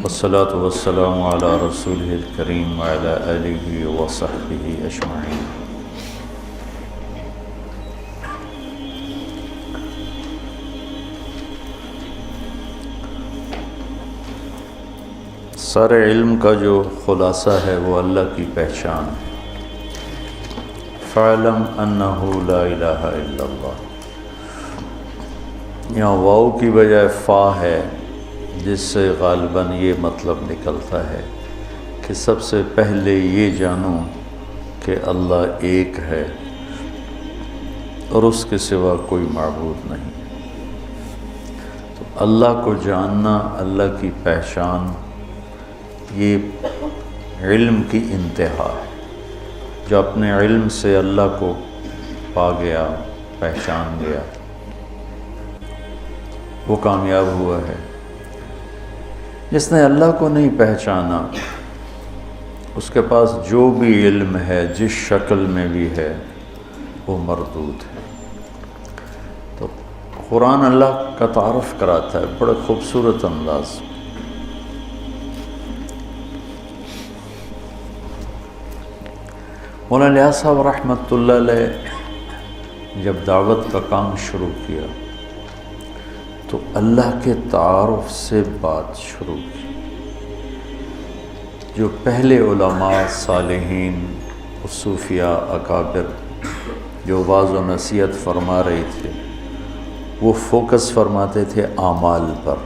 والصلاة والسلام على رسوله الكريم وعلى آله وصحبه أجمعين. سارے علم کا جو خلاصہ ہے وہ اللہ کی پہچان ہے. فَاعْلَمْ أَنَّهُ لَا إِلَٰهَ إِلَّا اللَّهُ. یہاں واو کی بجائے فا ہے، جس سے غالباً یہ مطلب نکلتا ہے کہ سب سے پہلے یہ جانو کہ اللہ ایک ہے اور اس کے سوا کوئی معبود نہیں. تو اللہ کو جاننا، اللہ کی پہچان، یہ علم کی انتہا ہے. جو اپنے علم سے اللہ کو پا گیا، پہچان گیا، وہ کامیاب ہوا ہے. جس نے اللہ کو نہیں پہچانا، اس کے پاس جو بھی علم ہے، جس شکل میں بھی ہے، وہ مردود ہے. تو قرآن اللہ کا تعارف کراتا ہے بڑے خوبصورت انداز. مولانا الیاس صاحب رحمۃ اللہ علیہ جب دعوت کا کام شروع کیا تو اللہ کے تعارف سے بات شروع کی. جو پہلے علماء، صالحین، صوفیاء، اکابر جو واعظ و نصیحت فرما رہے تھے، وہ فوکس فرماتے تھے اعمال پر.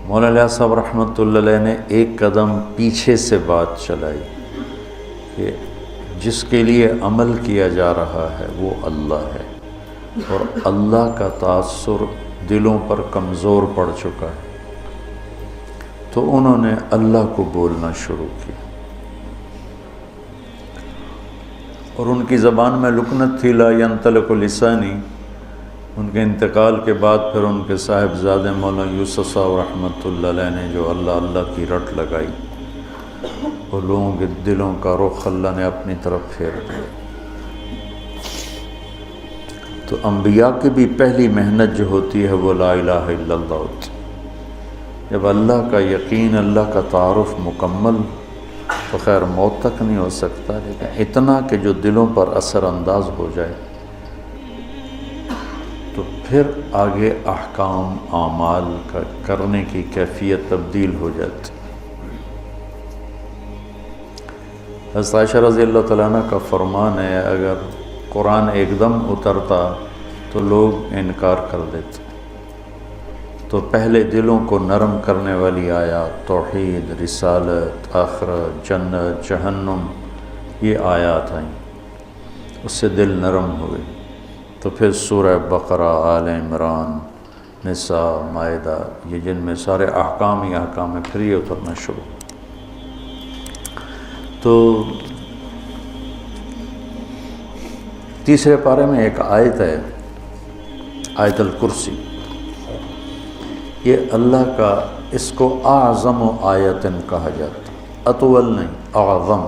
مولانا الیاس صاحب رحمۃ اللہ علیہ نے ایک قدم پیچھے سے بات چلائی کہ جس کے لیے عمل کیا جا رہا ہے وہ اللہ ہے، اور اللہ کا تاثر دلوں پر کمزور پڑ چکا ہے. تو انہوں نے اللہ کو بولنا شروع کیا، اور ان کی زبان میں لکنت تھی. لا ينطلق لسانی. ان کے انتقال کے بعد پھر ان کے صاحبزادے مولانا یوسف صاحب رحمۃ اللہ علیہ نے جو اللہ اللہ کی رٹ لگائی، اور لوگوں کے دلوں کا رخ اللہ نے اپنی طرف پھیر دیا. تو انبیاء کی بھی پہلی محنت جو ہوتی ہے وہ لا الہ الا اللہ ہوتی. جب اللہ کا یقین، اللہ کا تعارف مکمل، تو خیر موت تک نہیں ہو سکتا، لیکن اتنا کہ جو دلوں پر اثر انداز ہو جائے، تو پھر آگے احکام، اعمال کا کرنے کی کیفیت تبدیل ہو جاتی. حضرت عائشہ رضی اللہ تعالیٰ عنہ کا فرمان ہے، اگر قرآن ایک دم اترتا تو لوگ انکار کر دیتے. تو پہلے دلوں کو نرم کرنے والی آیات، توحید، رسالت، آخرت، جنت، جہنم، یہ آیات آئیں، اس سے دل نرم ہوئے. تو پھر سورہ بقرہ، آل عمران، نساء، مائدہ، یہ جن میں سارے احکام ہی احکام ہیں، پھر یہ اترنا شروع. تو تیسرے پارے میں ایک آیت ہے، آیت الکرسی. یہ اللہ کا، اس کو اعظم آیتن کہا جاتا، اطول نہیں، اعظم.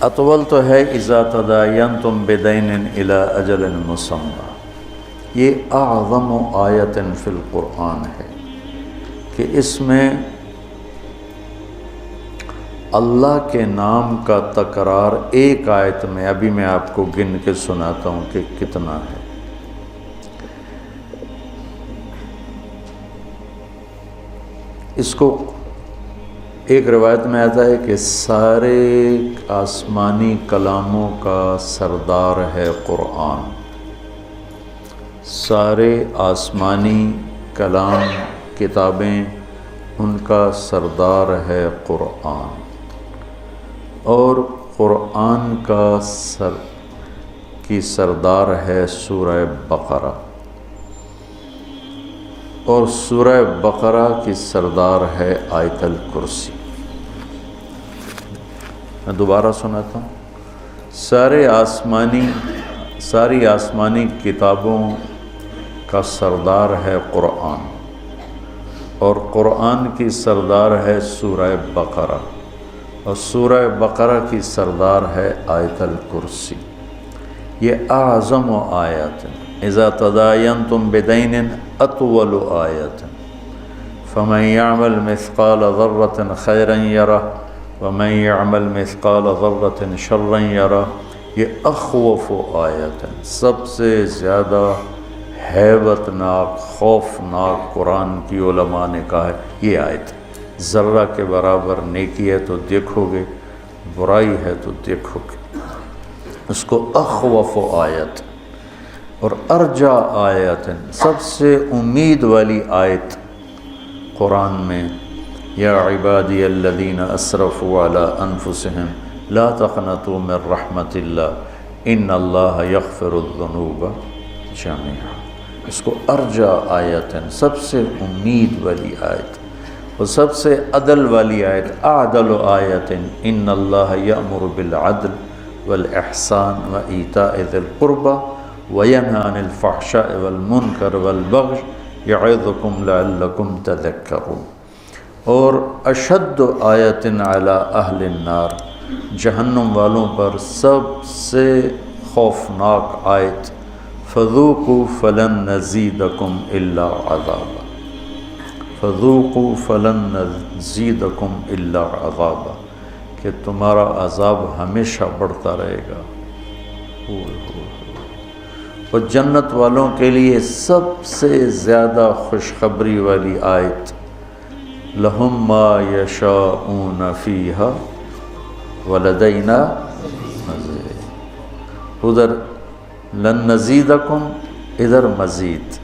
اطول تو ہے اذا تداینتم بدین الی اجل مسمی. یہ اعظم آیتن فی القرآن ہے کہ اس میں اللہ کے نام کا تکرار ایک آیت میں، ابھی میں آپ کو گن کے سناتا ہوں کہ کتنا ہے. اس کو ایک روایت میں آتا ہے کہ سارے آسمانی کلاموں کا سردار ہے قرآن. سارے آسمانی کلام، کتابیں، ان کا سردار ہے قرآن. اور قرآن کا سردار ہے سورہ بقرہ، اور سورہ بقرہ کی سردار ہے آیت الکرسی. میں دوبارہ سناتا ہوں. ساری آسمانی کتابوں کا سردار ہے قرآن، اور قرآن کی سردار ہے سورہ بقرہ، اور سورہ بقرہ کی سردار ہے آیت الکرسی. یہ اعظم آیات، اذا تداینتم بدین اطول آیات. فمن يعمل مثقال ذرة خيرا يره ومن يعمل مثقال ذرة شرا يره۔ یہ اخوف آیت ہے، سب سے زیادہ ہیبت ناک خوفناک قرآن کی علماء نے کہا ہے یہ آیت۔ ذرہ کے برابر نیکی ہے تو دیکھو گے، برائی ہے تو دیکھو گے، اس کو اخوف آیت اور ارجا آیت، سب سے امید والی آیت قرآن میں۔ یا عبادی الذین اسرفوا علی انفسہم لا تقنطوا من رحمت اللہ ان اللہ یغفر الذنوب جميعا، اس کو ارجا آیت، سب سے امید والی آیت اور سب سے عدل والی آیت۔ اعدل آیت ان اللہ یأمر بالعدل والاحسان وایتاء ذی القربى وینہی عن الفحشاء والمنکر والبغی یعظکم لعلکم تذکرون۔ اور اشد آیت علی اہل النار، جہنم والوں پر سب سے خوفناک آیت، فذوقوا فلن نزیدکم الا عذابا، فذوقوا فلن نزیدکم الا عذابا، کہ تمہارا عذاب ہمیشہ بڑھتا رہے گا۔ اور جنت والوں کے لیے سب سے زیادہ خوشخبری والی آیت، لہم ما یشاءون فیہا ولدینا مزید، ادھر لن نزیدکم ادھر مزید،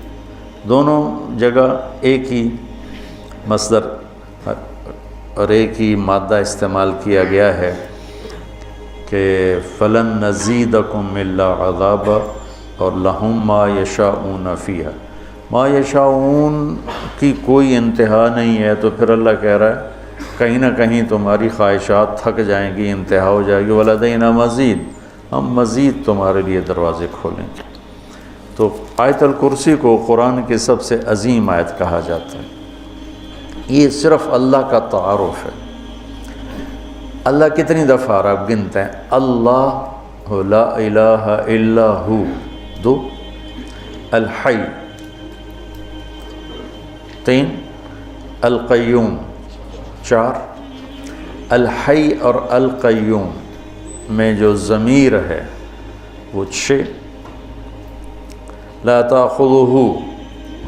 دونوں جگہ ایک ہی مصدر اور ایک ہی مادہ استعمال کیا گیا ہے کہ فلن نزیدکم الا عذابا اور لہم ما یشاءون فیہا۔ ما یشاءون کی کوئی انتہا نہیں ہے، تو پھر اللہ کہہ رہا ہے کہیں نہ کہیں تمہاری خواہشات تھک جائیں گی، انتہا ہو جائے گی، ولدینا مزید، ہم مزید تمہارے لیے دروازے کھولیں گے۔ تو آیت الکرسی کو قرآن کی سب سے عظیم آیت کہا جاتا ہے۔ یہ صرف اللہ کا تعارف ہے۔ اللہ کتنی دفعہ آپ گنتے ہیں؟ اللہ لا الہ الا ہو، 2، الحی 3، القیوم 4۔ الحی اور القیوم میں جو ضمیر ہے وہ 6، لا تأخذہ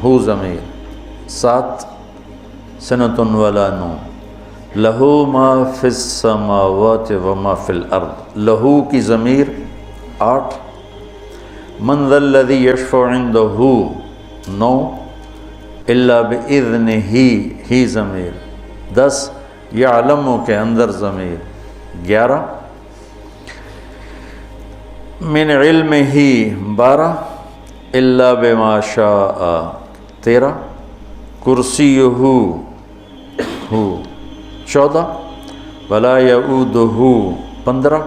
ہو ضمیر 7، سنۃ ولا نوم، لہو ما فی السماوات وما فی الارض، لہو کی ضمیر 8، من ذا الذی یشفع عندہ 9، الا باذنہ ہی ضمیر 10، یعلم کے اندر ضمیر 11، من علمہ 12، الا بما شاء 13، کرسیہ ہو 14، ولا یعودہ 15،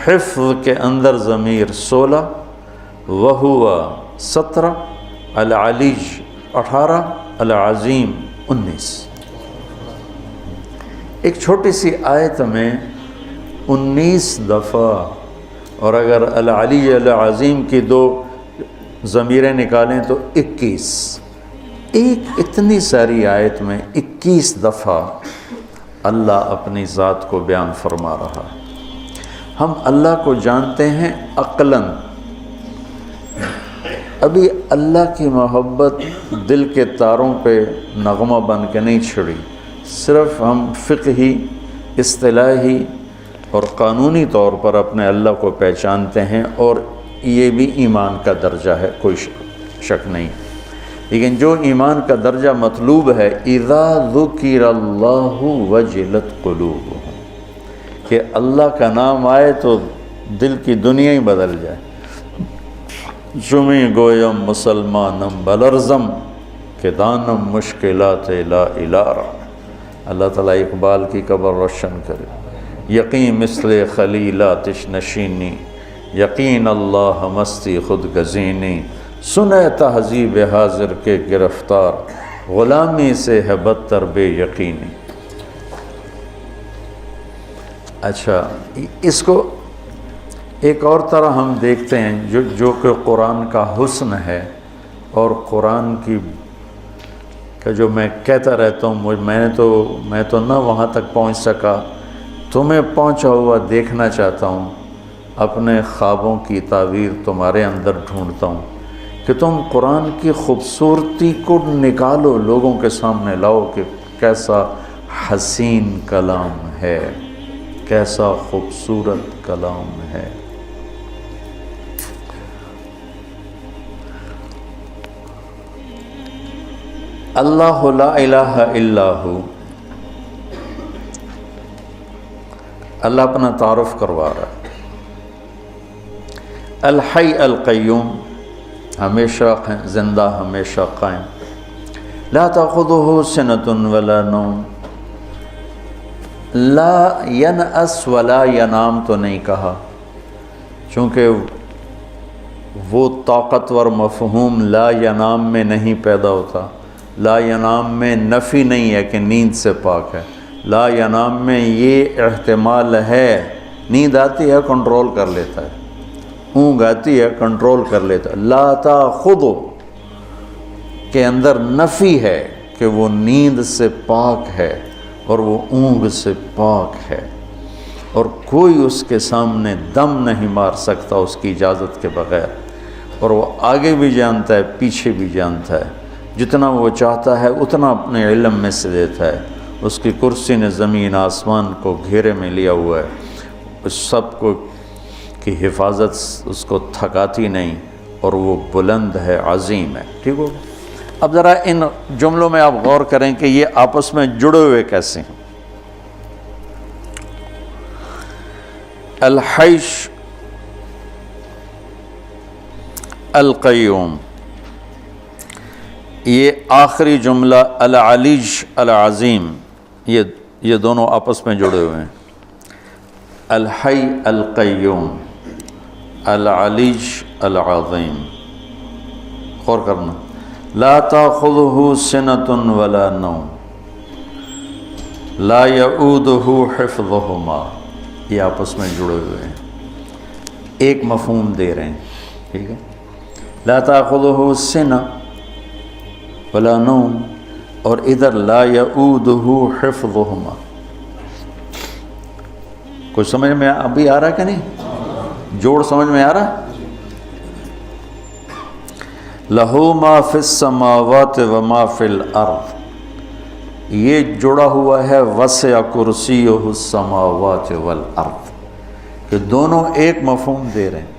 حفظ کے اندر ضمیر 16، وہو 17، العلی 18، العظیم 19۔ ایک چھوٹی سی آیت میں 19 دفعہ، اور اگر العلی العظیم کی 2 ضمیریں نکالیں تو 21۔ ایک اتنی ساری آیت میں 21 دفعہ اللہ اپنی ذات کو بیان فرما رہا ہے۔ ہم اللہ کو جانتے ہیں عقلاً، ابھی اللہ کی محبت دل کے تاروں پہ نغمہ بن کے نہیں چھڑی، صرف ہم فقہی، اصطلاحی اور قانونی طور پر اپنے اللہ کو پہچانتے ہیں، اور یہ بھی ایمان کا درجہ ہے، کوئی شک نہیں۔ لیکن جو ایمان کا درجہ مطلوب ہے، اذا ذکر اللہ وجلت قلوبہم، کہ اللہ کا نام آئے تو دل کی دنیا ہی بدل جائے۔ چمی گویم مسلمانم بلرزم، کہ دانم مشکلات لا الارا۔ اللہ تعالیٰ اقبال کی قبر روشن کرے۔ یقین مثل خلیل آتش نشینی، یقین اللہ مستی خود گزینی، سنے تہذیب حاضر کے گرفتار، غلامی سے ہے بدتر بے یقینی۔ اچھا، اس کو ایک اور طرح ہم دیکھتے ہیں جو کہ قرآن کا حسن ہے اور قرآن کی کہ جو میں کہتا رہتا ہوں میں تو نہ وہاں تک پہنچ سکا، تمہیں پہنچا ہوا دیکھنا چاہتا ہوں، اپنے خوابوں کی تعبیر تمہارے اندر ڈھونڈتا ہوں کہ تم قرآن کی خوبصورتی کو نکالو، لوگوں کے سامنے لاؤ کہ کیسا حسین کلام ہے، کیسا خوبصورت کلام ہے۔ اللہ لا الہ الا ہو، اللہ اپنا تعارف کروا رہا ہے۔ الحی القیوم، ہمیشہ زندہ، ہمیشہ قائم۔ لا تأخذہ سنۃ ولا نوم، لا ینأس ولا ینام تو نہیں کہا، چونکہ وہ طاقتور مفہوم لا ینام میں نہیں پیدا ہوتا۔ لا ینام میں نفی نہیں ہے کہ نیند سے پاک ہے، لا ینام میں یہ احتمال ہے، نیند آتی ہے کنٹرول کر لیتا ہے، اونگ آتی ہے کنٹرول کر لیتا ہے۔ لا تأخذہ کے اندر نفی ہے کہ وہ نیند سے پاک ہے اور وہ اونگ سے پاک ہے، اور کوئی اس کے سامنے دم نہیں مار سکتا اس کی اجازت کے بغیر، اور وہ آگے بھی جانتا ہے پیچھے بھی جانتا ہے، جتنا وہ چاہتا ہے اتنا اپنے علم میں سے دیتا ہے۔ اس کی کرسی نے زمین آسمان کو گھیرے میں لیا ہوا ہے، اس سب کو کی حفاظت اس کو تھکاتی نہیں، اور وہ بلند ہے، عظیم ہے۔ ٹھیک ہو؟ اب ذرا ان جملوں میں آپ غور کریں کہ یہ آپس میں جڑے ہوئے کیسے ہیں۔ الحیش القیوم، یہ آخری جملہ العلیج العظیم، یہ دونوں آپس میں جڑے ہوئے ہیں۔ الحی القیوم، العلیج العظیم، غور کرنا۔ لا تأخذہ سنۃ ولا نوم، لا یعودہ حفظہما، یہ آپس میں جڑے ہوئے ہیں، ایک مفہوم دے رہے ہیں۔ ٹھیک ہے، لا تأخذہ سنۃ ولا نوم، اور ادھر لا یعودہ حفظہما۔ کچھ سمجھ میں ابھی آ رہا ہے کہ نہیں؟ جوڑ سمجھ میں آ رہا ہے؟ لہو ما فی السماوات وما فی الارض، یہ جڑا ہوا ہے وسع کرسیہ السماوات والارض، کہ دونوں ایک مفہوم دے رہے ہیں۔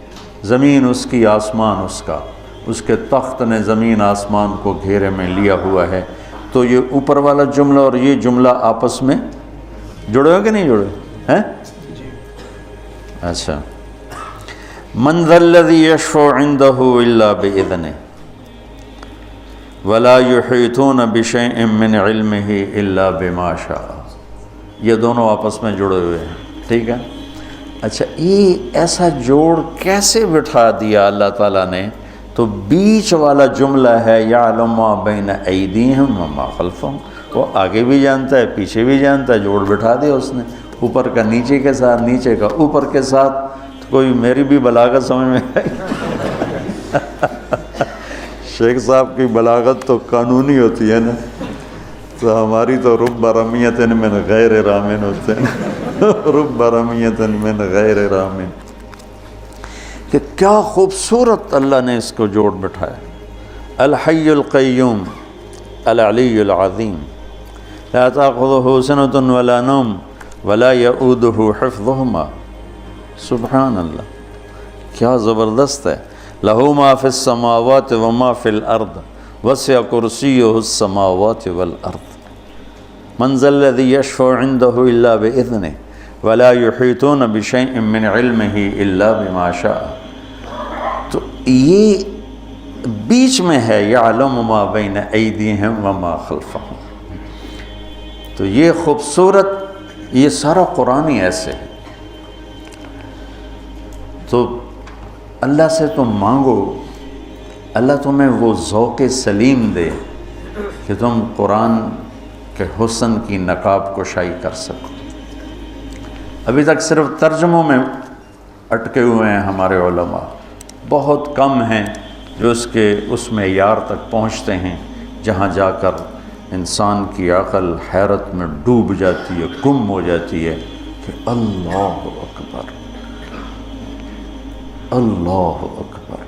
زمین اس کی، آسمان اس کا، اس کے تخت نے زمین آسمان کو گھیرے میں لیا ہوا ہے۔ تو یہ اوپر والا جملہ اور یہ جملہ آپس میں جڑے ہو کہ نہیں جڑے ہیں؟ اچھا، من ذا الذی یشفع عندہ الا بإذنہ ولا یحیطون بشیء من علمہ الا بما شاء، یہ دونوں آپس میں جڑے ہوئے ہیں۔ ٹھیک ہے، اچھا یہ ایسا جوڑ کیسے بٹھا دیا اللہ تعالیٰ نے؟ تو بیچ والا جملہ ہے یعلم ما بین ایدیہم وما خلفہم، وہ آگے بھی جانتا ہے پیچھے بھی جانتا ہے، جوڑ بٹھا دیا اس نے، اوپر کا نیچے کے ساتھ، نیچے کا اوپر کے ساتھ۔ تو کوئی میری بھی بلاغت سمجھ میں آئی؟ شیخ صاحب کی بلاغت تو قانونی ہوتی ہے نا، تو ہماری تو رب رمیۃ من غیر رامن ہوتے ہیں، رب رمیۃ من غیر رامن، کہ کیا خوبصورت اللہ نے اس کو جوڑ بٹھایا۔ الحی القیوم العلی العظیم، لا تأخذہ سنۃ ولا نوم ولا یعودہ حفظہما، سبحان اللہ، کیا زبردست ہے۔ لہ ما فی السماوات وما فی الارض وسع کرسیہ السماوات والارض، من ذا الذی یشفع عندہ الا بإذنہ ولا یحیطون بشیء من علمہ الا بما شاء۔ تو یہ بیچ میں ہے یعلم ما بین ایدیہم وما خلفہم، تو یہ خوبصورت، یہ سارا قرآن ہی ایسے ہے۔ تو اللہ سے تم مانگو، اللہ تمہیں وہ ذوق سلیم دے کہ تم قرآن کے حسن کی نقاب کشائی کر سکو۔ ابھی تک صرف ترجموں میں اٹکے ہوئے ہیں ہمارے علماء، بہت کم ہیں جو اس میں معیار تک پہنچتے ہیں جہاں جا کر انسان کی عقل حیرت میں ڈوب جاتی ہے، گم ہو جاتی ہے کہ اللہ اکبر، اللہ اکبر۔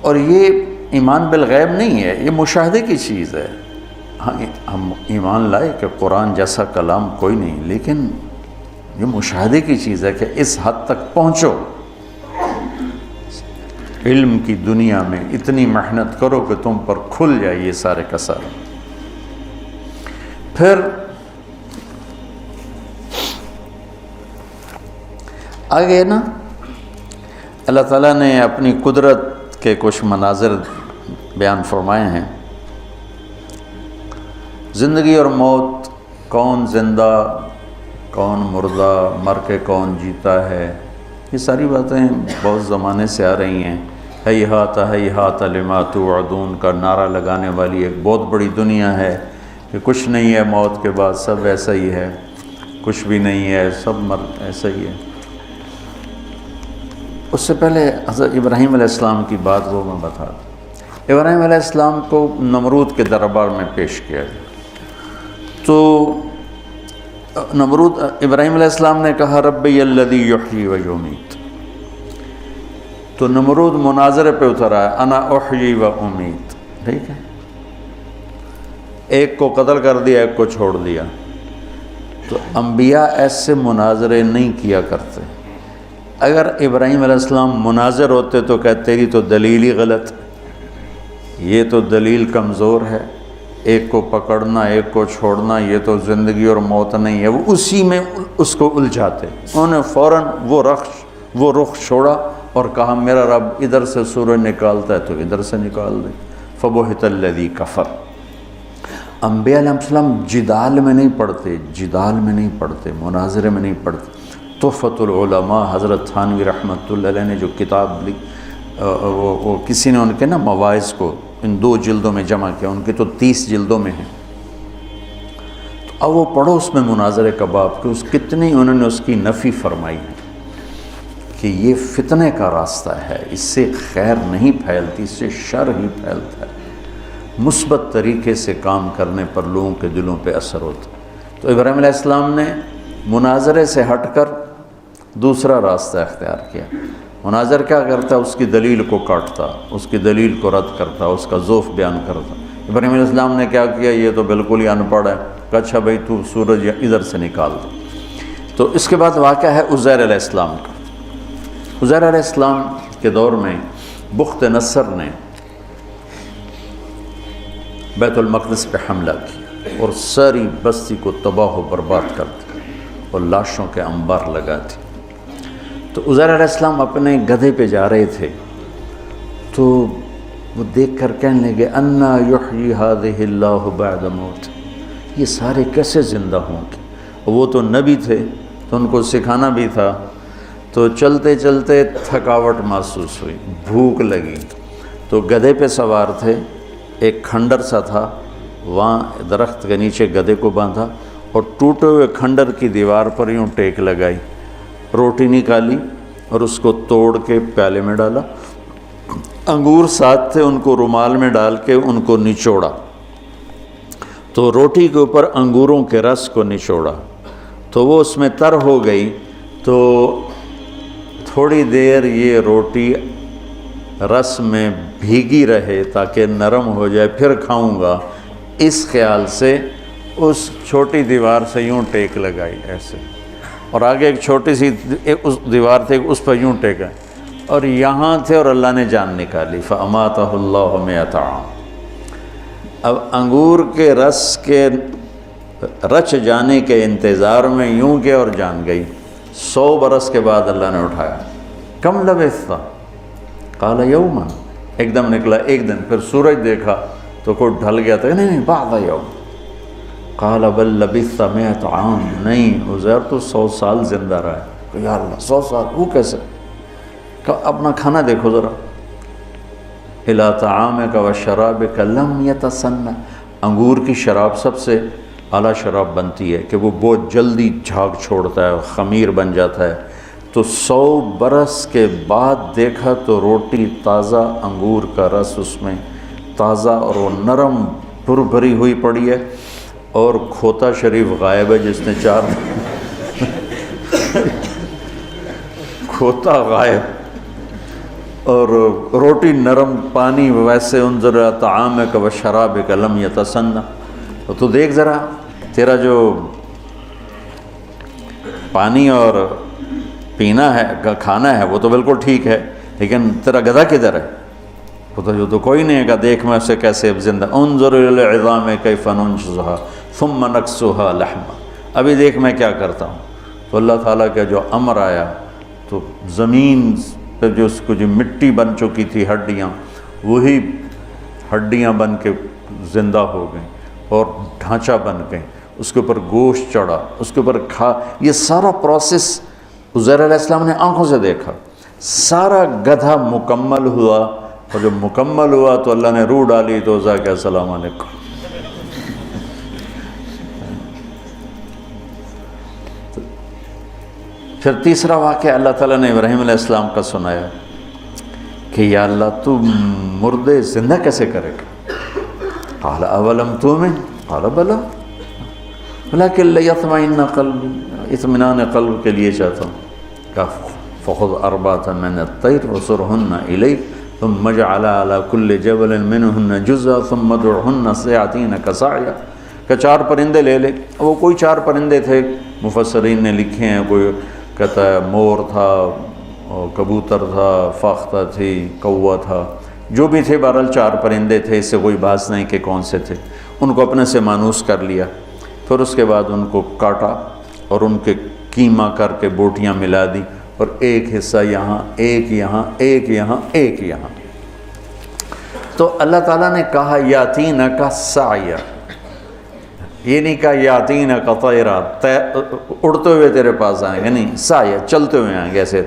اور یہ ایمان بالغیب نہیں ہے، یہ مشاہدے کی چیز ہے۔ ہاں ہم ایمان لائے کہ قرآن جیسا کلام کوئی نہیں، لیکن یہ مشاہدے کی چیز ہے کہ اس حد تک پہنچو، علم کی دنیا میں اتنی محنت کرو کہ تم پر کھل جائے یہ سارے کا سارا۔ پھر آگے نا اللہ تعالیٰ نے اپنی قدرت کے کچھ مناظر بیان فرمائے ہیں۔ زندگی اور موت، کون زندہ کون مردہ، مر کے کون جیتا ہے، یہ ساری باتیں بہت زمانے سے آ رہی ہیں۔ ہیہات ہیہات لما توعدون کا نعرہ لگانے والی ایک بہت بڑی دنیا ہے کہ کچھ نہیں ہے موت کے بعد، سب ایسا ہی ہے، کچھ بھی نہیں ہے، سب ایسا ہی ہے۔ اس سے پہلے حضرت ابراہیم علیہ السلام کی بات وہ میں بتا دوں۔ ابراہیم علیہ السلام کو نمرود کے دربار میں پیش کیا گیا تو نمرود ابراہیم علیہ السلام نے کہا ربی الذی یحیی و یمیت، تو نمرود مناظرے پہ اتر آیا انا احیی و امیت، ٹھیک ہے، ایک کو قتل کر دیا، ایک کو چھوڑ دیا۔ تو انبیاء ایسے مناظرے نہیں کیا کرتے۔ اگر ابراہیم علیہ السلام مناظر ہوتے تو کہتے تیری تو دلیل ہی غلط، یہ تو دلیل کمزور ہے، ایک کو پکڑنا ایک کو چھوڑنا یہ تو زندگی اور موت نہیں ہے، وہ اسی میں اس کو الجھاتے۔ انہوں نے فوراً وہ رخ چھوڑا اور کہا میرا رب ادھر سے سورج نکالتا ہے تو ادھر سے نکال دے۔ فبہت الذی کفر۔ انبیاء علیہ السلام جدال میں نہیں پڑھتے، مناظرے میں نہیں پڑھتے۔ تحفۃ العلماء حضرت تھانوی رحمۃ اللہ علیہ نے جو کتاب لکھی، وہ کسی نے ان کے نا مواعظ کو ان 2 جلدوں میں جمع کیا، ان کے تو 30 جلدوں میں ہیں۔ تو اب وہ پڑھو اس میں مناظرے کا باب کہ کتنی انہوں نے اس کی نفی فرمائی ہے کہ یہ فتنے کا راستہ ہے، اس سے خیر نہیں پھیلتی، اس سے شر ہی پھیلتا ہے، مثبت طریقے سے کام کرنے پر لوگوں کے دلوں پہ اثر ہوتا ہے۔ تو ابراہیم علیہ السلام نے مناظرے سے ہٹ کر دوسرا راستہ اختیار کیا۔ مناظر کیا کرتا، اس کی دلیل کو کاٹتا، اس کی دلیل کو رد کرتا، اس کا ذوف بیان کرتا۔ ابراہیم علیہ السلام نے کیا کیا، یہ تو بالکل ہی ان پڑھ ہے، کہ اچھا بھائی تو سورج ادھر سے نکال دو۔ تو اس کے بعد واقعہ ہے عزیر علیہ السلام کا۔ عزیر علیہ السلام کے دور میں بخت نصر نے بیت المقدس پہ حملہ کیا اور ساری بستی کو تباہ و برباد کر دیا اور لاشوں کے انبار لگا دی۔ تو عزیر علیہ السلام اپنے گدھے پہ جا رہے تھے تو وہ دیکھ کر کہنے لگے انا یحیی ہذہ اللہ بعد موت، یہ سارے کیسے زندہ ہوں گے؟ وہ تو نبی تھے تو ان کو سکھانا بھی تھا۔ تو چلتے چلتے تھکاوٹ محسوس ہوئی، بھوک لگی، تو گدھے پہ سوار تھے، ایک کھنڈر سا تھا، وہاں درخت کے نیچے گدھے کو باندھا اور ٹوٹے ہوئے کھنڈر کی دیوار پر یوں ٹیک لگائی، روٹی نکالی اور اس کو توڑ کے پیالے میں ڈالا، انگور ساتھ تھے ان کو رومال میں ڈال کے ان کو نچوڑا، تو روٹی کے اوپر انگوروں کے رس کو نچوڑا تو وہ اس میں تر ہو گئی۔ تو تھوڑی دیر یہ روٹی رس میں بھیگی رہے تاکہ نرم ہو جائے، پھر کھاؤں گا، اس خیال سے اس چھوٹی دیوار سے یوں ٹیک لگائی ایسے، اور آگے ایک چھوٹی سی اس دیوار تھی اس پر یوں ٹیکا اور یہاں تھے اور اللہ نے جان نکالی۔ فَأَمَاتَهُ اللَّهُ مِئَةَ عَامٍ۔ اب انگور کے رس کے رچ جانے کے انتظار میں یوں کہ اور جان گئی۔ 100 برس کے بعد اللہ نے اٹھایا۔ کم لبثت؟ قال یوما، ایک دم نکلا ایک دن، پھر سورج دیکھا تو کوئی ڈھل گیا تھا، نہیں بعد یوم۔ قال بل لبثت 100 عام، نہیں عزیر تو 100 سال زندہ رہا ہے۔ کہ یا اللہ 100 سال، وہ کیسے؟ کہ اپنا کھانا دیکھو ذرا، الی طعامک و شرابک لم یتسنہ، انگور کی شراب سب سے اعلیٰ شراب بنتی ہے کہ وہ بہت جلدی جھاگ چھوڑتا ہے، خمیر بن جاتا ہے۔ تو 100 برس کے بعد دیکھا تو روٹی تازہ، انگور کا رس اس میں تازہ اور وہ نرم پر بھری ہوئی پڑی ہے، اور کھوتا شریف غائب ہے جس نے 4 کھوتا غائب، اور روٹی نرم، پانی ویسے انظر طعامک و شرابک لم یتسنہ. تو دیکھ ذرا تیرا جو پانی اور پینا ہے، کھانا ہے، وہ تو بالکل ٹھیک ہے، لیکن تیرا گدھا کدھر ہے؟ وہ تو جو تو کوئی نہیں ہے کہ دیکھ میں اسے کیسے اب زندہ. انظر الی العظام کیف ننشزها ثم نکسوها لحما. ابھی دیکھ میں کیا کرتا ہوں. تو اللہ تعالیٰ کا جو امر آیا تو زمین پہ جو اس کو جو مٹی بن چکی تھی ہڈیاں، وہی ہڈیاں بن کے زندہ ہو گئیں اور ڈھانچہ بن گئیں، اس کے اوپر گوشت چڑھا، اس کے اوپر یہ سارا پروسیس عزیر علیہ السلام نے آنکھوں سے دیکھا. سارا گدھا مکمل ہوا، اور جب مکمل ہوا تو اللہ نے روح ڈالی تو عزیٰ کہ السلام علیکم. پھر تیسرا واقعہ اللہ تعالیٰ نے ابراہیم علیہ السلام کا سنایا کہ یا اللہ تو مردے زندہ کیسے کرے گا؟ قال اولم تؤمن قال بلی ولکن لیطمئن قلبی، اطمینان قلب کے لیے چاہتا ہوں. کہا فخذ اربعة من الطیر وصرهن الیک ثم اجعل على كل جبل منهن جزءا ثم ادعهن يأتينك سعيا. کہ 4 پرندے لے لے. وہ کوئی 4 پرندے تھے، مفسرین نے لکھے ہیں، کوئی کہتا ہے مور تھا، کبوتر تھا، فاختہ تھی، کوا تھا، جو بھی تھے، بہرحال 4 پرندے تھے، اس سے کوئی بحث نہیں کہ کون سے تھے. ان کو اپنے سے مانوس کر لیا، پھر اس کے بعد ان کو کاٹا اور ان کے کیما کر کے بوٹیاں ملا دی، اور ایک حصہ یہاں، ایک یہاں، ایک یہاں، ایک یہاں. تو اللہ تعالیٰ نے کہا یاتینک سعیا، یہ نہیں کہا یاتینک طیرا، اڑتے ہوئے تیرے پاس آئیں گے، نہیں، سعیا، چلتے ہوئے آئیں گے ایسے،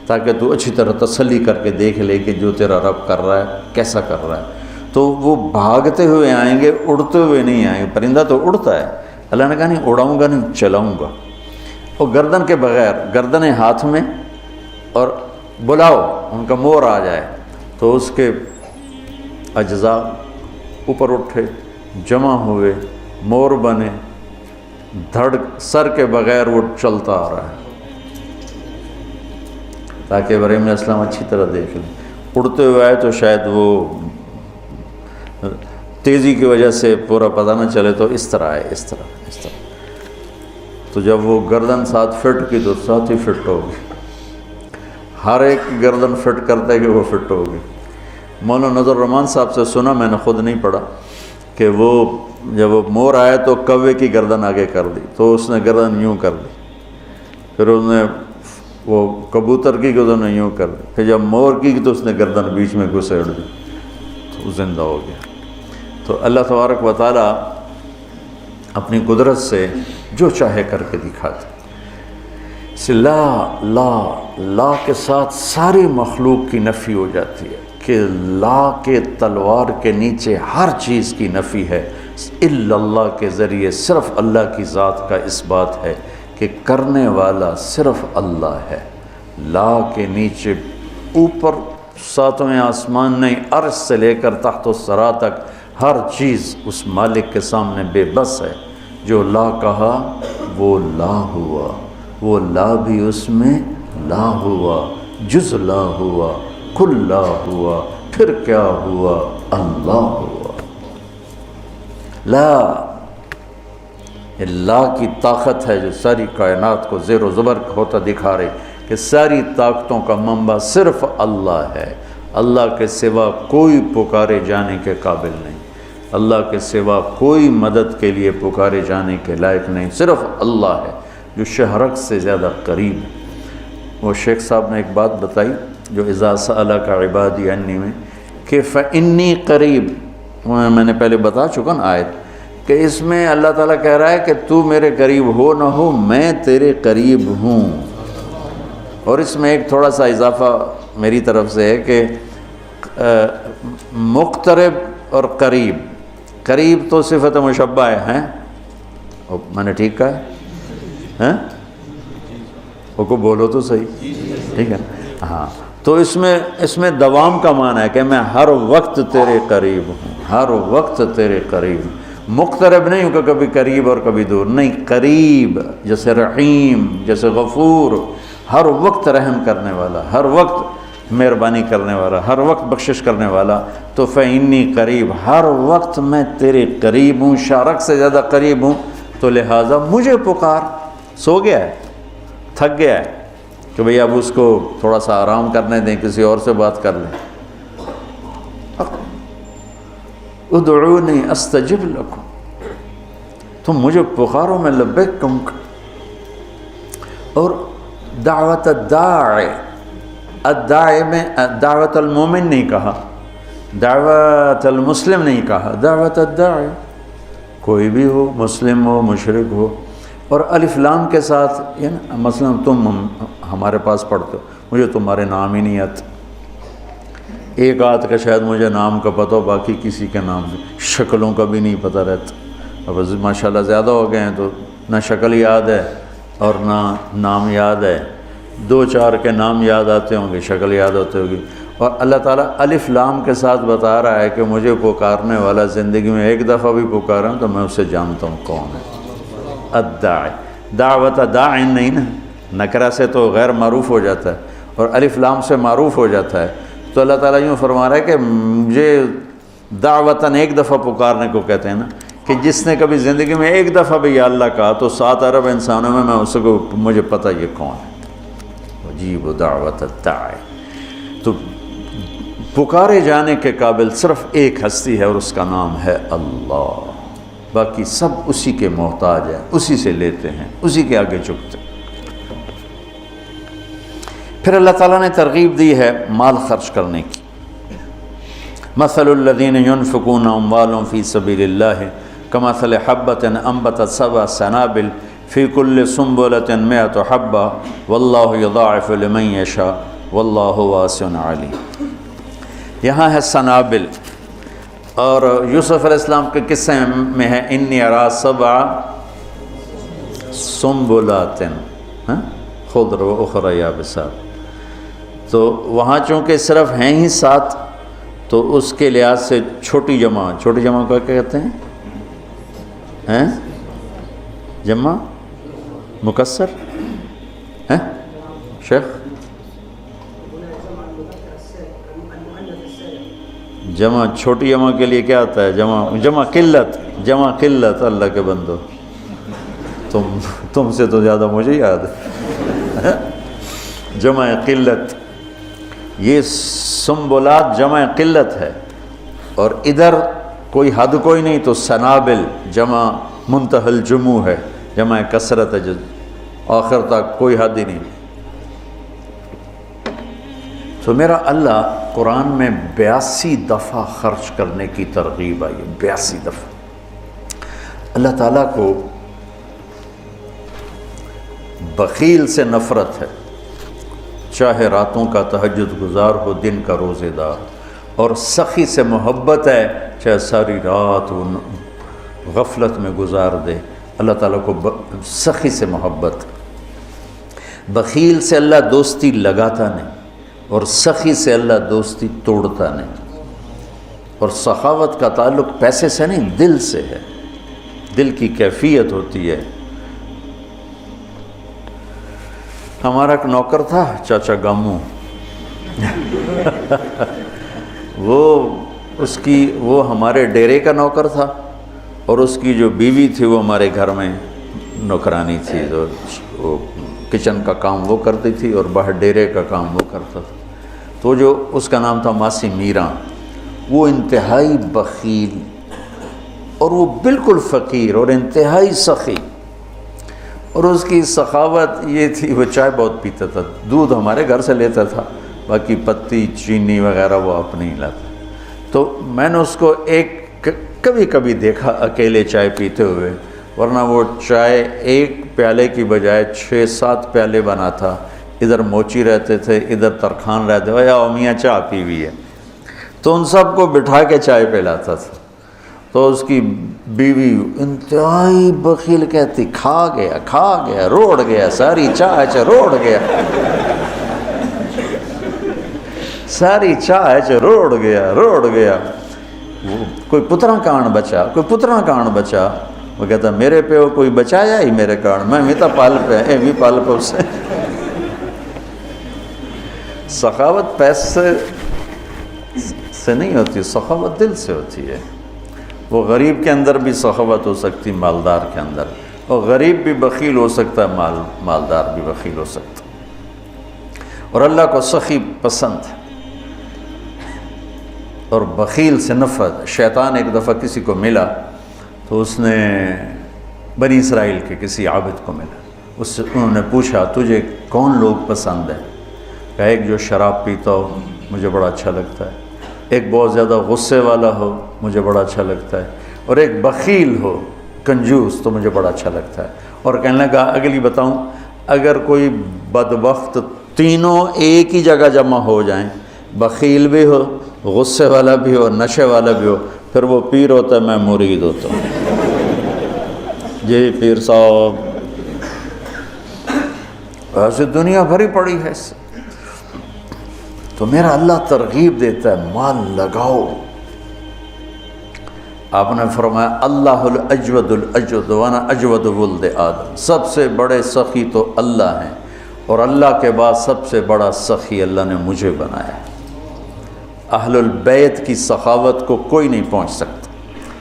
تاکہ تو اچھی طرح تسلی کر کے دیکھ لے کہ جو تیرا رب کر رہا ہے کیسا کر رہا ہے. تو وہ بھاگتے ہوئے آئیں گے، اڑتے ہوئے نہیں آئیں گے. پرندہ تو اڑتا ہے، اللہ نے کہا نہیں اڑاؤں گا، نہیں چلاؤں گا. اور گردن کے بغیر، گردنیں ہاتھ میں، اور بلاؤ ان کا مور آ جائے تو اس کے اجزاء اوپر اٹھے، جمع ہوئے، مور بنے، دھڑ سر کے بغیر وہ چلتا آ رہا ہے، تاکہ ابراہیم علیہ السلام اچھی طرح دیکھ لیں. اڑتے ہوئے آئے تو شاید وہ تیزی کی وجہ سے پورا پتہ نہ چلے، تو اس طرح آئے، اس طرح. تو جب وہ گردن 7 فٹ کی تو 7 ہی فٹ ہوگی. ہر ایک کی گردن فٹ کرتا ہے کہ وہ فٹ ہوگی. مولانا نظر الرحمان صاحب سے سنا، میں نے خود نہیں پڑھا، کہ وہ جب وہ مور آیا تو کوے کی گردن آگے کر دی، تو اس نے گردن یوں کر دی. پھر اس نے وہ کبوتر کی گردن یوں کر دی. پھر جب مور کی تو اس نے گردن بیچ میں گھسیڑ دی، تو زندہ ہو گیا. تو اللہ تبارک و تعالیٰ اپنی قدرت سے جو چاہے کر کے دکھاتے. لا کے ساتھ ساری مخلوق کی نفی ہو جاتی ہے، کہ لا کے تلوار کے نیچے ہر چیز کی نفی ہے. الا اللہ کے ذریعے صرف اللہ کی ذات کا اس بات ہے کہ کرنے والا صرف اللہ ہے. لا کے نیچے اوپر 7ویں آسمان نہیں، عرش سے لے کر تحت الثری تک ہر چیز اس مالک کے سامنے بے بس ہے. جو لا کہا وہ لا ہوا، وہ لا بھی اس میں لا ہوا، جز لا ہوا، کل لا ہوا، پھر کیا ہوا؟ اللہ ہوا. لا کی طاقت ہے جو ساری کائنات کو زیر و زبر ہوتا دکھا رہی کہ ساری طاقتوں کا منبع صرف اللہ ہے. اللہ کے سوا کوئی پکارے جانے کے قابل نہیں، اللہ کے سوا کوئی مدد کے لیے پکارے جانے کے لائق نہیں، صرف اللہ ہے جو شہرک سے زیادہ قریب ہے. وہ شیخ صاحب نے ایک بات بتائی جو اذا سألک عبادی انی میں، کہ فإنی قریب، میں نے پہلے بتا چکا نا آیت، کہ اس میں اللہ تعالیٰ کہہ رہا ہے کہ تو میرے قریب ہو نہ ہو، میں تیرے قریب ہوں. اور اس میں ایک تھوڑا سا اضافہ میری طرف سے ہے کہ مقترب اور قریب، قریب تو صفت مشبہ ہے، میں نے ٹھیک کہا ہے؟ وہ کو بولو تو صحیح، ٹھیک ہے. ہاں، تو اس میں دوام کا معنی ہے کہ میں ہر وقت تیرے قریب ہوں، ہر وقت تیرے قریب ہوں۔ مقترب نہیں ہوں کہ کبھی قریب اور کبھی دور، نہیں، قریب، جیسے رحیم، جیسے غفور، ہر وقت رحم کرنے والا، ہر وقت مہربانی کرنے والا، ہر وقت بخشش کرنے والا۔ تو فإنی قریب، ہر وقت میں تیرے قریب ہوں، شارک سے زیادہ قریب ہوں، تو لہٰذا مجھے پکار۔ سو گیا ہے، تھک گیا ہے کہ بھئی اب اس کو تھوڑا سا آرام کرنے دیں، کسی اور سے بات کر لیں۔ ادعونی استجب لکم، تم مجھے پکارو میں لبیک کہوں گا۔ اور دعوت الداعی میں دعوت المومن نہیں کہا، دعوت المسلم نہیں کہا، دعوت الداعی، کوئی بھی ہو، مسلم ہو، مشرک ہو۔ اور الف لام کے ساتھ، یعنی مثلا تم ہمارے پاس پڑھتے ہو، مجھے تمہارے نام ہی نہیں آتے، ایک آدھ کا شاید مجھے نام کا پتہ ہو، باقی کسی کے نام شکلوں کا بھی نہیں پتہ رہتا۔ اب ماشاءاللہ زیادہ ہو گئے ہیں تو نہ شکل یاد ہے اور نہ نام یاد ہے، دو چار کے نام یاد آتے ہوں گے، شکل یاد ہوتے ہوگی۔ اور اللہ تعالیٰ الف لام کے ساتھ بتا رہا ہے کہ مجھے پکارنے والا زندگی میں ایک دفعہ بھی پکارا ہوں تو میں اسے جانتا ہوں کون ہے۔ الداعی، دعوت داعٍ نہیں نا، نکرہ سے تو غیر معروف ہو جاتا ہے اور الف لام سے معروف ہو جاتا ہے۔ تو اللہ تعالیٰ یوں فرما رہا ہے کہ مجھے دعوتاً ایک دفعہ پکارنے کو کہتے ہیں نا، کہ جس نے کبھی زندگی میں ایک دفعہ بھی یا اللہ کہا تو 7 ارب انسانوں میں اس کو مجھے پتہ یہ کون ہے۔ عجیب دعوت الداعی، تو پکارے جانے کے قابل صرف ایک ہستی ہے اور اس کا نام ہے اللہ، باقی سب اسی کے محتاج ہیں، اسی سے لیتے ہیں، اسی کے آگے جھکتے ہیں۔ پھر اللہ تعالیٰ نے ترغیب دی ہے مال خرچ کرنے کی۔ مثل الذین ينفقون اموالهم فی سبیل اللہ کمثل حبۃ انبتت 7 سنابل فی کل سنبلۃ 100 حبۃ واللہ یضاعف لمن یشاء واللہ واسع علیم۔ یہاں ہے سنابل، اور یوسف علیہ السلام کے قصے میں ہے انی ارا 7 سنبلات خضر و اخری یابسات۔ تو وہاں چونکہ صرف ہیں ہی 7 تو اس کے لحاظ سے چھوٹی جمع کو کیا کہتے ہیں؟ جمع مکسر ہیں شیخ؟ جمع چھوٹی جمع کے لیے کیا آتا ہے؟ جمع قلت۔ اللہ کے بندو، تم سے تو زیادہ مجھے یاد ہے۔ جمع قلت، یہ سنبلات جمع قلت ہے، اور ادھر کوئی حد کوئی نہیں تو سنابل جمع منتہی الجموع ہے، جمع کثرت ہے، آخر تک کوئی حد ہی نہیں۔ تو میرا اللہ قرآن میں 82 دفعہ خرچ کرنے کی ترغیب آئی ہے، 82 دفعہ۔ اللہ تعالیٰ کو بخیل سے نفرت ہے، چاہے راتوں کا تہجد گزار ہو، دن کا روزے دار، اور سخی سے محبت ہے، چاہے ساری رات وہ غفلت میں گزار دے۔ اللہ تعالیٰ کو سخی سے محبت۔ بخیل سے اللہ دوستی لگاتا نہیں، اور سخی سے اللہ دوستی توڑتا نہیں۔ اور سخاوت کا تعلق پیسے سے نہیں، دل سے ہے، دل کی کیفیت ہوتی ہے۔ ہمارا ایک نوکر تھا چاچا گامو، وہ ہمارے ڈیرے کا نوکر تھا، اور اس کی جو بیوی تھی وہ ہمارے گھر میں نوکرانی تھی، تو وہ کچن کا کام وہ کرتی تھی اور باہر ڈیرے کا کام وہ کرتا تھا۔ تو جو اس کا نام تھا ماسی میرا، وہ انتہائی بخیل اور وہ بالکل فقیر اور انتہائی سخی، اور اس کی سخاوت یہ تھی وہ چائے بہت پیتا تھا، دودھ ہمارے گھر سے لیتا تھا، باقی پتی چینی وغیرہ وہ اپنے ہی لاتا۔ تو میں نے اس کو کبھی کبھی دیکھا اکیلے چائے پیتے ہوئے، ورنہ وہ چائے ایک پیالے کی بجائے 6-7 پیالے بناتا۔ ادھر موچی رہتے تھے، ادھر ترخان رہتے تھے، یا میاں چائے پی ہوئی ہے، تو ان سب کو بٹھا کے چائے پلاتا تھا۔ تو اس کی بیوی انتہائی بخیل کہتی، کھا گیا، روڑ گیا، ساری چائے روڑ گیا۔ ساری چاہ روڑ گیا وہ کوئی پترا کان بچا وہ کہتا میرے پیو کوئی بچایا ہی میرے کان میں تو پال پہ اے بھی پال پہ اسے سخاوت پیسے سے نہیں ہوتی، سخاوت دل سے ہوتی ہے۔ وہ غریب کے اندر بھی سخاوت ہو سکتی، مالدار کے اندر، اور غریب بھی بخیل ہو سکتا ہے، مالدار بھی بخیل ہو سکتا ہے۔ اور اللہ کو سخی پسند ہے اور بخیل سے نفرت۔ شیطان ایک دفعہ کسی کو ملا تو اس نے بنی اسرائیل کے کسی عابد کو ملا، اس سے انہوں نے پوچھا تجھے کون لوگ پسند ہے؟ کہ ایک جو شراب پیتا ہو مجھے بڑا اچھا لگتا ہے، ایک بہت زیادہ غصے والا ہو مجھے بڑا اچھا لگتا ہے، اور ایک بخیل ہو کنجوس تو مجھے بڑا اچھا لگتا ہے۔ اور کہنے لگا اگلی بتاؤں، اگر کوئی بدبخت تینوں ایک ہی جگہ جمع ہو جائیں، بخیل بھی ہو، غصے والا بھی ہو، نشے والا بھی ہو، پھر وہ پیر ہوتا ہے، میں مرید ہوتا ہوں۔ جی پیر صاحب، ایسے دنیا بھری پڑی ہے اس سے۔ تو میرا اللہ ترغیب دیتا ہے مال لگاؤ۔ آپ نے فرمایا اللہ الاجود الاجود وانا اجود ولد آدم، سب سے بڑے سخی تو اللہ ہیں، اور اللہ کے بعد سب سے بڑا سخی اللہ نے مجھے بنایا ہے۔ اہل البیت کی سخاوت کو کوئی نہیں پہنچ سکتا۔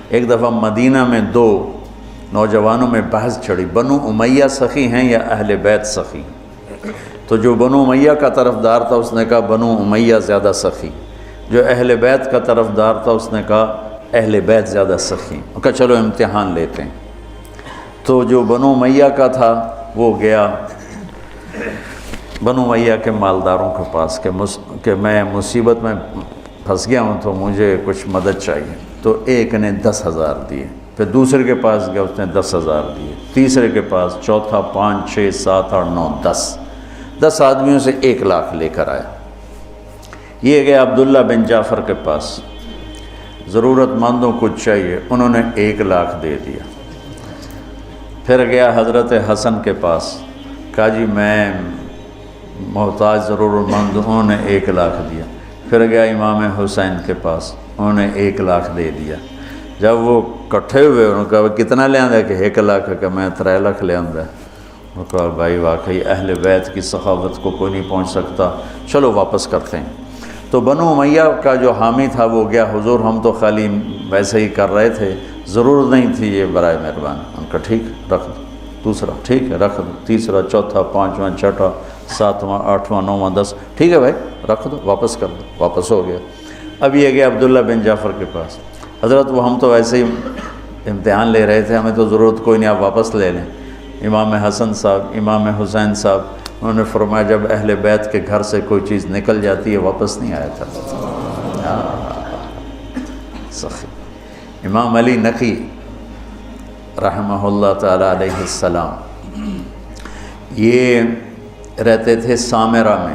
ایک دفعہ مدینہ میں دو نوجوانوں میں بحث چھڑی، بنو امیہ سخی ہیں یا اہل بیت سخی؟ تو جو بنو امیہ کا طرفدار تھا اس نے کہا بنو امیہ زیادہ سخی، جو اہل بیت کا طرفدار تھا اس نے کہا اہل بیت زیادہ سخی۔ وہ کہا چلو امتحان لیتے ہیں۔ تو جو بنو امیہ کا تھا وہ گیا بنو امیہ کے مالداروں کے پاس کہ میں مصیبت میں پھنس گیا ہوں تو مجھے کچھ مدد چاہیے۔ تو ایک نے 10,000 دیے، پھر دوسرے کے پاس گیا اس نے 10,000 دیے، تیسرے کے پاس، چوتھا 5 6 7 8 9 10 آدمیوں سے 1 لاکھ لے کر آیا۔ یہ گیا عبداللہ بن جعفر کے پاس، ضرورت مندوں کو چاہیے، انہوں نے 1 لاکھ دے دیا۔ پھر گیا حضرت حسن کے پاس، کہا جی میں محتاج ضرورت مند، انہوں نے 1 لاکھ دیا۔ پھر گیا امام حسین کے پاس، انہوں نے 1 لاکھ دے دیا۔ جب وہ کٹھے ہوئے انہوں نے کہا کتنا لے آندہ؟ کہ 1 لاکھ، کہ میں 3 لاکھ لے آندہ۔ انہوں نے کہا بھائی واقعی اہل بیت کی سخاوت کو کوئی نہیں پہنچ سکتا، چلو واپس کرتے ہیں۔ تو بنو امیہ کا جو حامی تھا وہ گیا، حضور ہم تو خالی ویسے ہی کر رہے تھے، ضرورت نہیں تھی، یہ برائے مہربان۔ ان کا ٹھیک رکھ دو، دوسرا ٹھیک ہے رکھ دو، تیسرا، چوتھا، 5واں، 6واں، 7واں، 8واں، 9واں، 10 ٹھیک ہے بھائی رکھ دو، واپس کر دو۔ واپس ہو گیا۔ اب یہ گیا عبداللہ بن جعفر کے پاس، حضرت وہ ہم تو ویسے ہی امتحان لے رہے تھے، ہمیں تو ضرورت کوئی نہیں، آپ واپس لے لیں۔ امام حسن صاحب، امام حسین صاحب، انہوں نے فرمایا جب اہل بیت کے گھر سے کوئی چیز نکل جاتی ہے واپس نہیں آیا تھا۔ سخی امام علی نقی رحمہ اللہ تعالی علیہ السلام، یہ رہتے تھے سامرہ میں،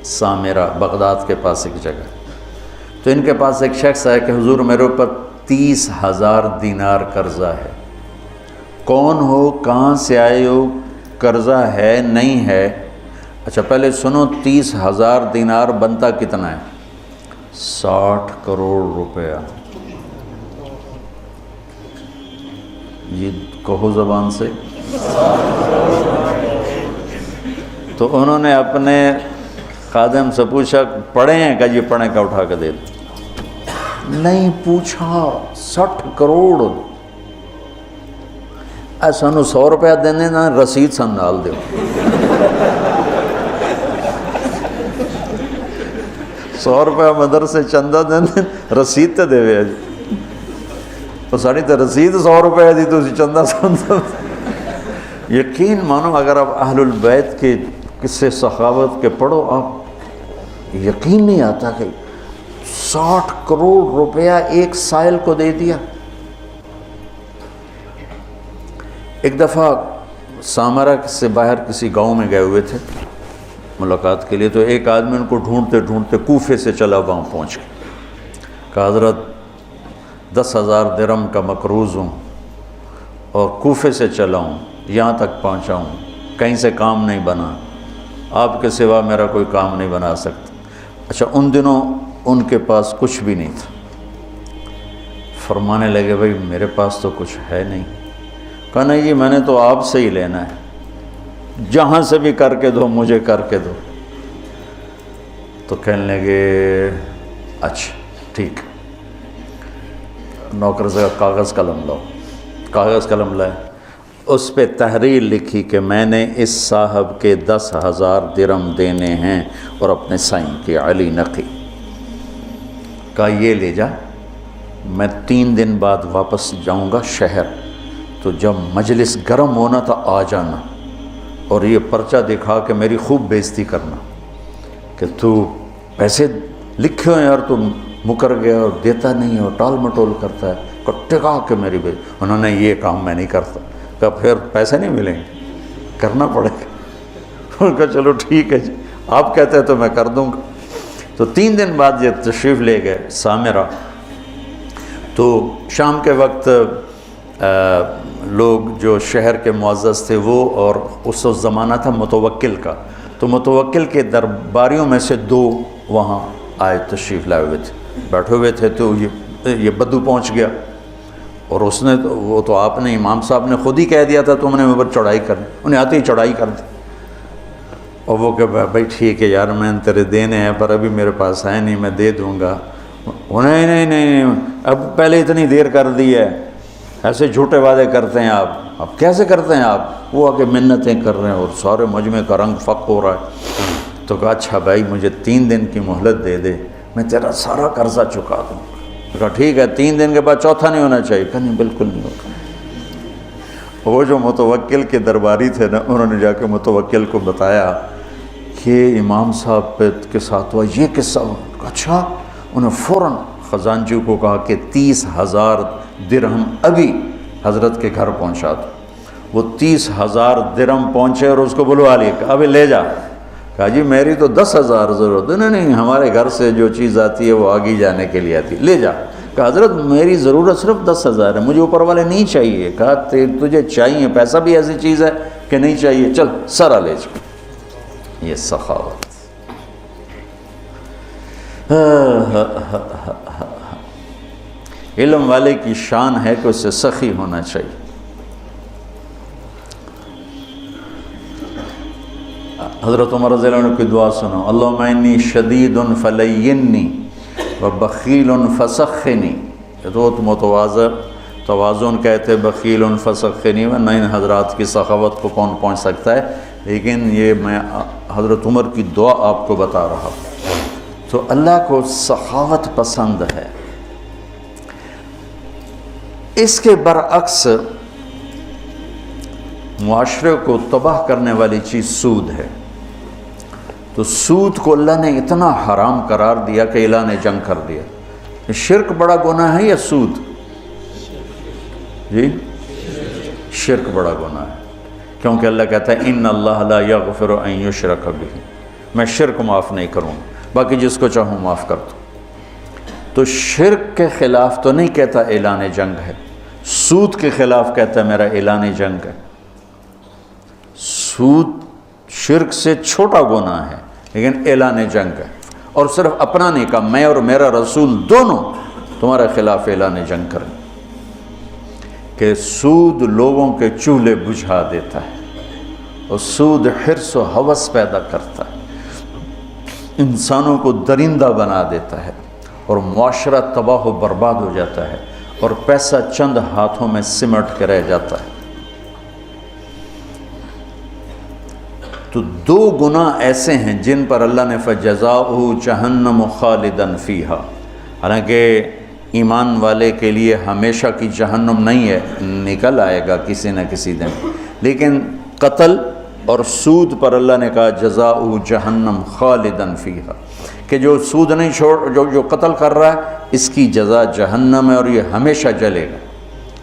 سامرہ بغداد کے پاس ایک جگہ۔ تو ان کے پاس ایک شخص ہے کہ حضور میرے اوپر 30,000 دینار قرضہ ہے۔ کون ہو، کہاں سے آئے ہو، قرضہ ہے نہیں ہے؟ اچھا پہلے سنو، 30,000 دینار بنتا کتنا ہے؟ 60 کروڑ روپیہ۔ یہ کہو زبان سے۔ تو انہوں نے اپنے خادم سے پوچھا پڑھے ہیں؟ کہ جی پڑھیں، کا اٹھا کے دے دو۔ نہیں پوچھا، 60 کروڑ۔ سانو 100 روپیہ دینے نا، رسید سن نال دیو۔ 100 روپیہ مدرسے چندہ دینے، رسید تے دے وے جی، اور ساڑی تے رسید 100 روپیہ دی تو اسی چندہ سن۔ یقین مانو اگر آپ اہل البیت کے قصے سخاوت کے پڑھو، آپ یقین نہیں آتا کہ 60 کروڑ روپیہ ایک سائل کو دے دیا۔ ایک دفعہ سامرہ سے باہر کسی گاؤں میں گئے ہوئے تھے ملاقات کے لیے، تو ایک آدمی ان کو ڈھونڈتے ڈھونڈتے کوفے سے چلا وہاں پہنچ گیا۔ کہا حضرت 10,000 درہم کا مقروض ہوں اور کوفے سے چلا ہوں، یہاں تک پہنچا ہوں، کہیں سے کام نہیں بنا، آپ کے سوا میرا کوئی کام نہیں بنا سکتا۔ اچھا ان دنوں ان کے پاس کچھ بھی نہیں تھا، فرمانے لگے بھائی میرے پاس تو کچھ ہے نہیں. کہا نہیں جی میں نے تو آپ سے ہی لینا ہے، جہاں سے بھی کر کے دو مجھے کر کے دو. تو کہنے لگے اچھا ٹھیک. نوکر سے کاغذ قلم لاؤ. کاغذ قلم لائے، اس پہ تحریر لکھی کہ میں نے اس صاحب کے 10,000 درہم دینے ہیں اور اپنے سائن کے علی نقی. کہا یہ لے جا، میں 3 دن بعد واپس جاؤں گا شہر، تو جب مجلس گرم ہونا تھا آ جانا اور یہ پرچہ دکھا کے میری خوب بےزتی کرنا کہ تو پیسے لکھے ہو یار، تو مکر گیا اور دیتا نہیں ہے اور ٹال مٹول کرتا ہے. ٹکا کے میری انہوں نے یہ کام میں نہیں کرتا. کہا پھر پیسے نہیں ملیں گے، کرنا پڑے گا. انہوں نے کہا چلو ٹھیک ہے جی آپ کہتے ہیں تو میں کر دوں گا. تو 3 دن بعد یہ تشریف لے گئے سامرہ. تو شام کے وقت لوگ جو شہر کے معزز تھے وہ، اور اس زمانہ تھا متوکل کا، تو متوکل کے درباریوں میں سے 2 وہاں آئے تشریف لائے ہوئے تھے، بیٹھے ہوئے تھے. تو یہ بدو پہنچ گیا اور اس نے وہ تو آپ نے امام صاحب نے خود ہی کہہ دیا تھا تم نے میرے پر چڑھائی کرنی، انہیں آتے ہی چڑھائی کر دی. اور وہ کہ بھائی ٹھیک ہے یار میں تیرے دینے ہیں پر ابھی میرے پاس ہے نہیں، میں دے دوں گا. نہیں اب پہلے اتنی دیر کر دی ہے، ایسے جھوٹے وعدے کرتے ہیں آپ. اب کیسے کرتے ہیں آپ؟ وہ آگے منتیں کر رہے ہیں اور سارے مجمع کا رنگ فق ہو رہا ہے. تو کہا اچھا بھائی مجھے 3 دن کی مہلت دے دے، میں تیرا سارا قرضہ چکا دوں. کہا ٹھیک ہے 3 دن کے بعد چوتھا نہیں ہونا چاہیے. کہا نہیں بالکل نہیں ہوگا. وہ جو متوکل کے درباری تھے نا، انہوں نے جا کے متوکل کو بتایا کہ امام صاحب کے ساتھ ہوا یہ قصہ. اچھا. انہیں فوراً خزانچی کو کہا کہ 30,000 درہم ابھی حضرت کے گھر پہنچا دو. وہ 30,000 درہم پہنچے اور اس کو بلوا لیا کہ ابھی لے جا. کہا جی میری تو 10,000 ضرورت ہے. نہیں ہمارے گھر سے جو چیز آتی ہے وہ آگے جانے کے لیے آتی ہے، لے جا. کہا حضرت میری ضرورت صرف 10,000 ہے، مجھے اوپر والے نہیں چاہیے. کہا تجھے چاہیے، پیسہ بھی ایسی چیز ہے کہ نہیں چاہیے، چل سارا لے جا. یہ سخاوت. علم والے کی شان ہے کہ اسے سخی ہونا چاہیے. حضرت عمر رضی اللہ عنہ کی دعا سنو، اللہم انی شدید فلینی وبخیل فسخنی. یہ تو توازن کہتے بخیل فسخنی، ورنہ ان حضرات کی سخاوت کو کون پہنچ سکتا ہے. لیکن یہ میں حضرت عمر کی دعا آپ کو بتا رہا ہوں. تو اللہ کو سخاوت پسند ہے. اس کے برعکس معاشرے کو تباہ کرنے والی چیز سود ہے. تو سود کو اللہ نے اتنا حرام قرار دیا کہ اعلان جنگ کر دیا. شرک بڑا گناہ ہے یا سود؟ جی شرک بڑا گناہ ہے، کیونکہ اللہ کہتا ہے ان اللہ لا یغفر ان یشرک بہ، میں شرک معاف نہیں کروں، باقی جس کو چاہوں معاف کر دوں. تو شرک کے خلاف تو نہیں کہتا اعلان جنگ ہے، سود کے خلاف کہتا ہے میرا اعلان جنگ ہے. سود شرک سے چھوٹا گناہ ہے لیکن اعلان جنگ ہے. اور صرف اپنا نہیں کہا، میں اور میرا رسول دونوں تمہارے خلاف اعلان جنگ کریں. کہ سود لوگوں کے چولہے بجھا دیتا ہے اور سود حرص و ہوس پیدا کرتا ہے، انسانوں کو درندہ بنا دیتا ہے اور معاشرہ تباہ و برباد ہو جاتا ہے اور پیسہ چند ہاتھوں میں سمٹ کے رہ جاتا ہے. تو 2 گناہ ایسے ہیں جن پر اللہ نے فَجَزَاؤُهُ جَهَنَّمُ خَالِدًا فِيهَا، حالانکہ ایمان والے کے لیے ہمیشہ کی جہنم نہیں ہے، نکل آئے گا کسی نہ کسی دن. لیکن قتل اور سود پر اللہ نے کہا جزاؤ جہنم خالداً فیہا، کہ جو سود نہیں چھوڑ جو قتل کر رہا ہے اس کی جزا جہنم ہے اور یہ ہمیشہ جلے گا.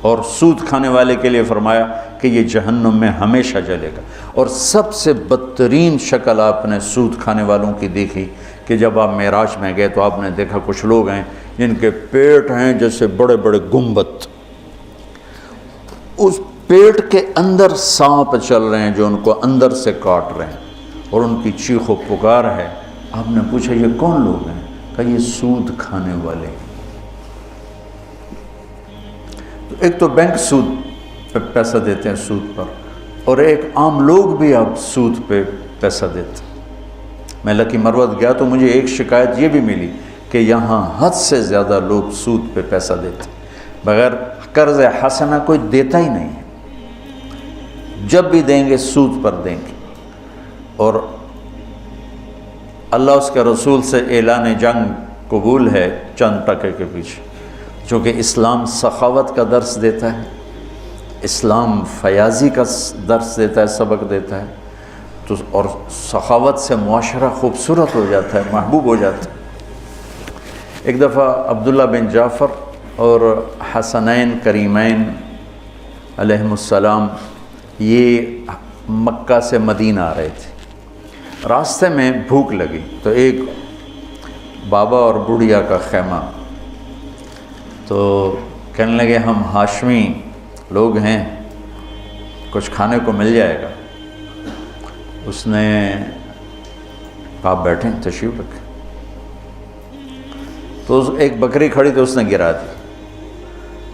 اور سود کھانے والے کے لیے فرمایا کہ یہ جہنم میں ہمیشہ جلے گا. اور سب سے بدترین شکل آپ نے سود کھانے والوں کی دیکھی کہ جب آپ معراج میں گئے تو آپ نے دیکھا کچھ لوگ ہیں جن کے پیٹ ہیں جیسے بڑے بڑے گنبد، اس پیٹ کے اندر سانپ چل رہے ہیں جو ان کو اندر سے کاٹ رہے ہیں، اور ان کی چیخ و پکار ہے آپ نے پوچھا یہ کون لوگ ہیں؟ کہا یہ سود کھانے والے. ایک تو بینک سود پہ پیسہ دیتے ہیں، سود پر، اور ایک عام لوگ بھی آپ سود پہ پیسہ دیتے ہیں. میں لکی مروت گیا تو مجھے ایک شکایت یہ بھی ملی کہ یہاں حد سے زیادہ لوگ سود پہ پیسہ دیتے ہیں، بغیر قرض حسنہ کوئی دیتا ہی نہیں ہے. جب بھی دیں گے سود پر دیں گے. اور اللہ اس کے رسول سے اعلان جنگ قبول ہے چند ٹکے کے پیچھے، چونکہ اسلام سخاوت کا درس دیتا ہے، اسلام فیاضی کا درس دیتا ہے، سبق دیتا ہے. تو اور سخاوت سے معاشرہ خوبصورت ہو جاتا ہے، محبوب ہو جاتا ہے. ایک دفعہ عبداللہ بن جعفر اور حسنین کریمین علیہم السلام یہ مکہ سے مدینہ آ رہے تھے. راستے میں بھوک لگی تو ایک بابا اور بڑھیا کا خیمہ، تو کہنے لگے ہم ہاشمی لوگ ہیں، کچھ کھانے کو مل جائے گا. اس نے کہا بیٹھیں، تشریف رکھیں. تو ایک بکری کھڑی تو اس نے گرا دی.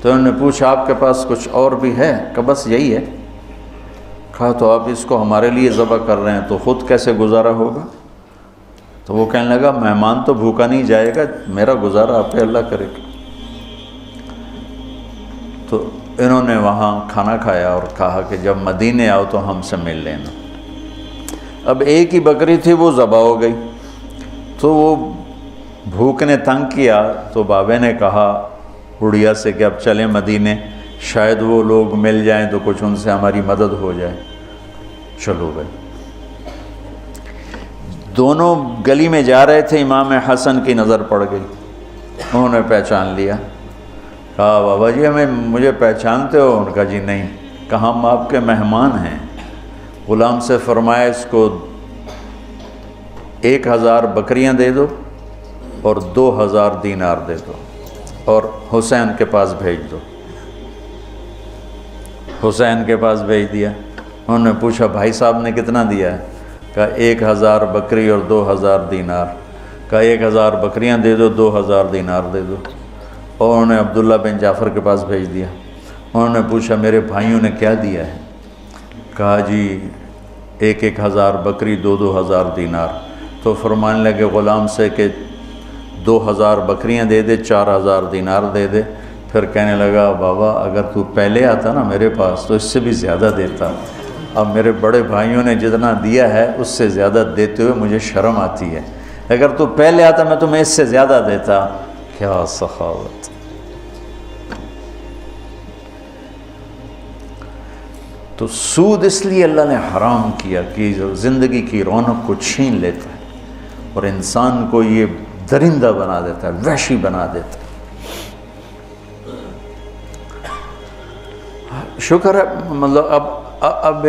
تو انہوں نے پوچھا آپ کے پاس کچھ اور بھی ہے؟ کہ بس یہی ہے. کہا تو آپ اس کو ہمارے لیے ذبح کر رہے ہیں تو خود کیسے گزارا ہوگا؟ تو وہ کہنے لگا مہمان تو بھوکا نہیں جائے گا، میرا گزارا آپ پہ اللہ کرے گا. تو انہوں نے وہاں کھانا کھایا اور کہا کہ جب مدینے آؤ تو ہم سے مل لینا. اب ایک ہی بکری تھی، وہ ذبح ہو گئی. تو وہ بھوک نے تنگ کیا تو بابے نے کہا بڑھیا سے کہ اب چلیں مدینے، شاید وہ لوگ مل جائیں تو کچھ ان سے ہماری مدد ہو جائے. چلو بھائی. دونوں گلی میں جا رہے تھے، امام حسن کی نظر پڑ گئی. انہوں نے پہچان لیا. کہا بابا جی مجھے پہچانتے ہو؟ ان کا جی نہیں. کہا ہم آپ کے مہمان ہیں. غلام سے فرمایا اس کو 1000 بکریاں دے دو اور 2000 دینار دے دو اور حسین کے پاس بھیج دو. حسین کے پاس بھیج دیا. انہوں نے پوچھا بھائی صاحب نے کتنا دیا ہے؟ کہا 1000 بکری اور 2000 دینار. کہا 1000 بکریاں دے دو، 2000 دینار دے دو. اور انہوں نے عبداللہ بن جعفر کے پاس بھیج دیا. انہوں نے پوچھا میرے بھائیوں نے کیا دیا ہے؟ کہا جی 1000 بکری، 2000 دینار. تو فرمانے لگے غلام سے کہ 2000 بکریاں دے دے، 4000 دینار دے دے. پھر کہنے لگا بابا اگر تو پہلے آتا نا میرے پاس تو اس سے بھی زیادہ دیتا. اب میرے بڑے بھائیوں نے جتنا دیا ہے اس سے زیادہ دیتے ہوئے مجھے شرم آتی ہے. اگر تو پہلے آتا میں تمہیں اس سے زیادہ دیتا. کیا سخاوت. تو سود اس لیے اللہ نے حرام کیا کہ جو زندگی کی رونق کو چھین لیتا ہے اور انسان کو یہ درندہ بنا دیتا ہے، وحشی بنا دیتا ہے. شکر ہے مطلب اب